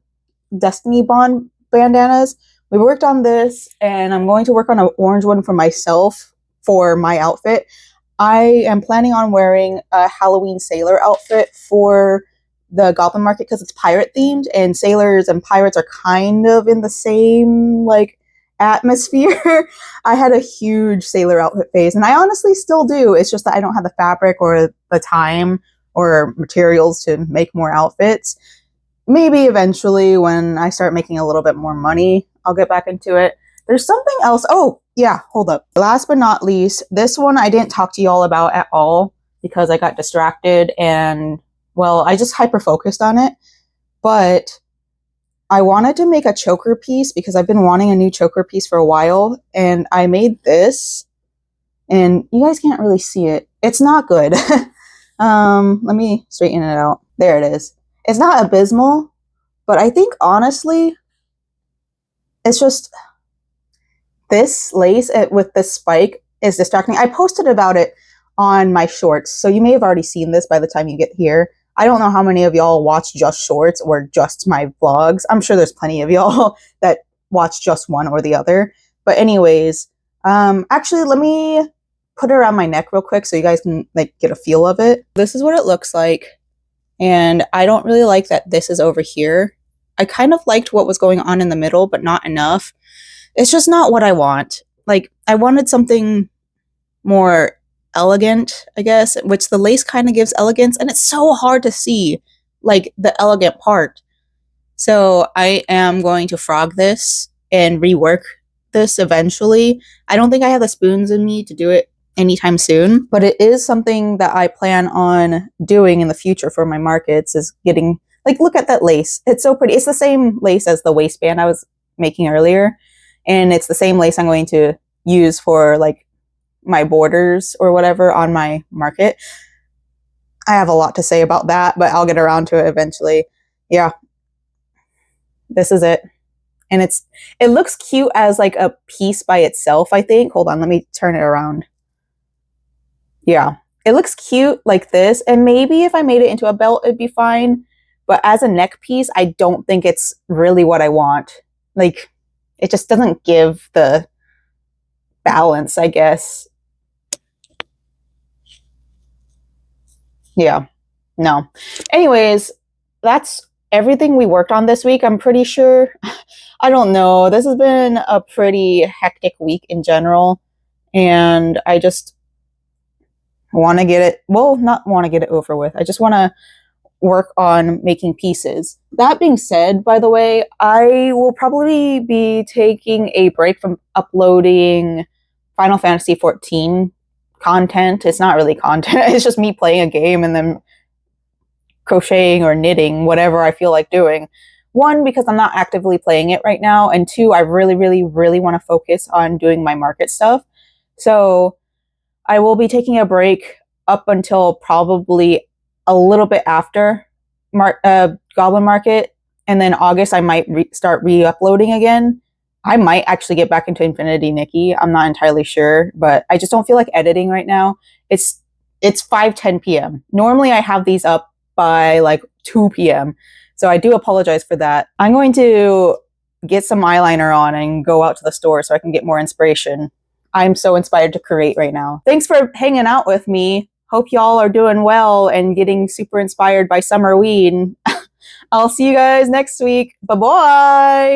Destiny Bond bandanas. We worked on this, and I'm going to work on an orange one for myself for my outfit. I am planning on wearing a Halloween sailor outfit for the Goblin market because it's pirate themed, and sailors and pirates are kind of in the same like atmosphere. I had a huge sailor outfit phase, and I honestly still do. It's just that I don't have the fabric or the time or materials to make more outfits. Maybe eventually when I start making a little bit more money, I'll get back into it. There's something else. Oh, yeah, hold up. Last but not least, this one I didn't talk to y'all about at all because I got distracted and, well, I just hyper-focused on it. But I wanted to make a choker piece because I've been wanting a new choker piece for a while, and I made this, and you guys can't really see it. It's not good. Let me straighten it out. There it is. It's not abysmal, but I think honestly, it's just this lace with this spike is distracting. I posted about it on my shorts, so you may have already seen this by the time you get here. I don't know how many of y'all watch just shorts or just my vlogs. I'm sure there's plenty of y'all that watch just one or the other. But anyways, actually, let me put it around my neck real quick so you guys can like get a feel of it. This is what it looks like. And I don't really like that this is over here. I kind of liked what was going on in the middle, but not enough. It's just not what I want. Like, I wanted something more elegant, I guess, which the lace kind of gives elegance, and it's so hard to see, like, the elegant part. So I am going to frog this and rework this eventually. I don't think I have the spoons in me to do it anytime soon, but it is something that I plan on doing in the future for my markets, is getting, like, look at that lace. It's so pretty. It's the same lace as the waistband I was making earlier, and it's the same lace I'm going to use for, like, my borders or whatever on my market. I have a lot to say about that, but I'll get around to it eventually. Yeah. This is it. And it looks cute as like a piece by itself, I think. Hold on, let me turn it around. Yeah. It looks cute like this, and maybe if I made it into a belt, it'd be fine. But as a neck piece, I don't think it's really what I want. Like, it just doesn't give the balance, I guess. Yeah. No. Anyways, that's everything we worked on this week, I'm pretty sure. I don't know. This has been a pretty hectic week in general, and I just want to get it, well, not want to get it over with. I just want to work on making pieces. That being said, by the way, I will probably be taking a break from uploading Final Fantasy 14 content. It's not really content. It's just me playing a game and then crocheting or knitting, whatever I feel like doing. One, because I'm not actively playing it right now, and two, I really, really, really want to focus on doing my market stuff. So I will be taking a break up until probably a little bit after Goblin Market, and then August I might start re-uploading again. I might actually get back into Infinity Nikki. I'm not entirely sure, but I just don't feel like editing right now. It's 5:10 p.m. Normally I have these up by like 2 p.m. So I do apologize for that. I'm going to get some eyeliner on and go out to the store so I can get more inspiration. I'm so inspired to create right now. Thanks for hanging out with me. Hope y'all are doing well and getting super inspired by Summerween. I'll see you guys next week. Bye-bye!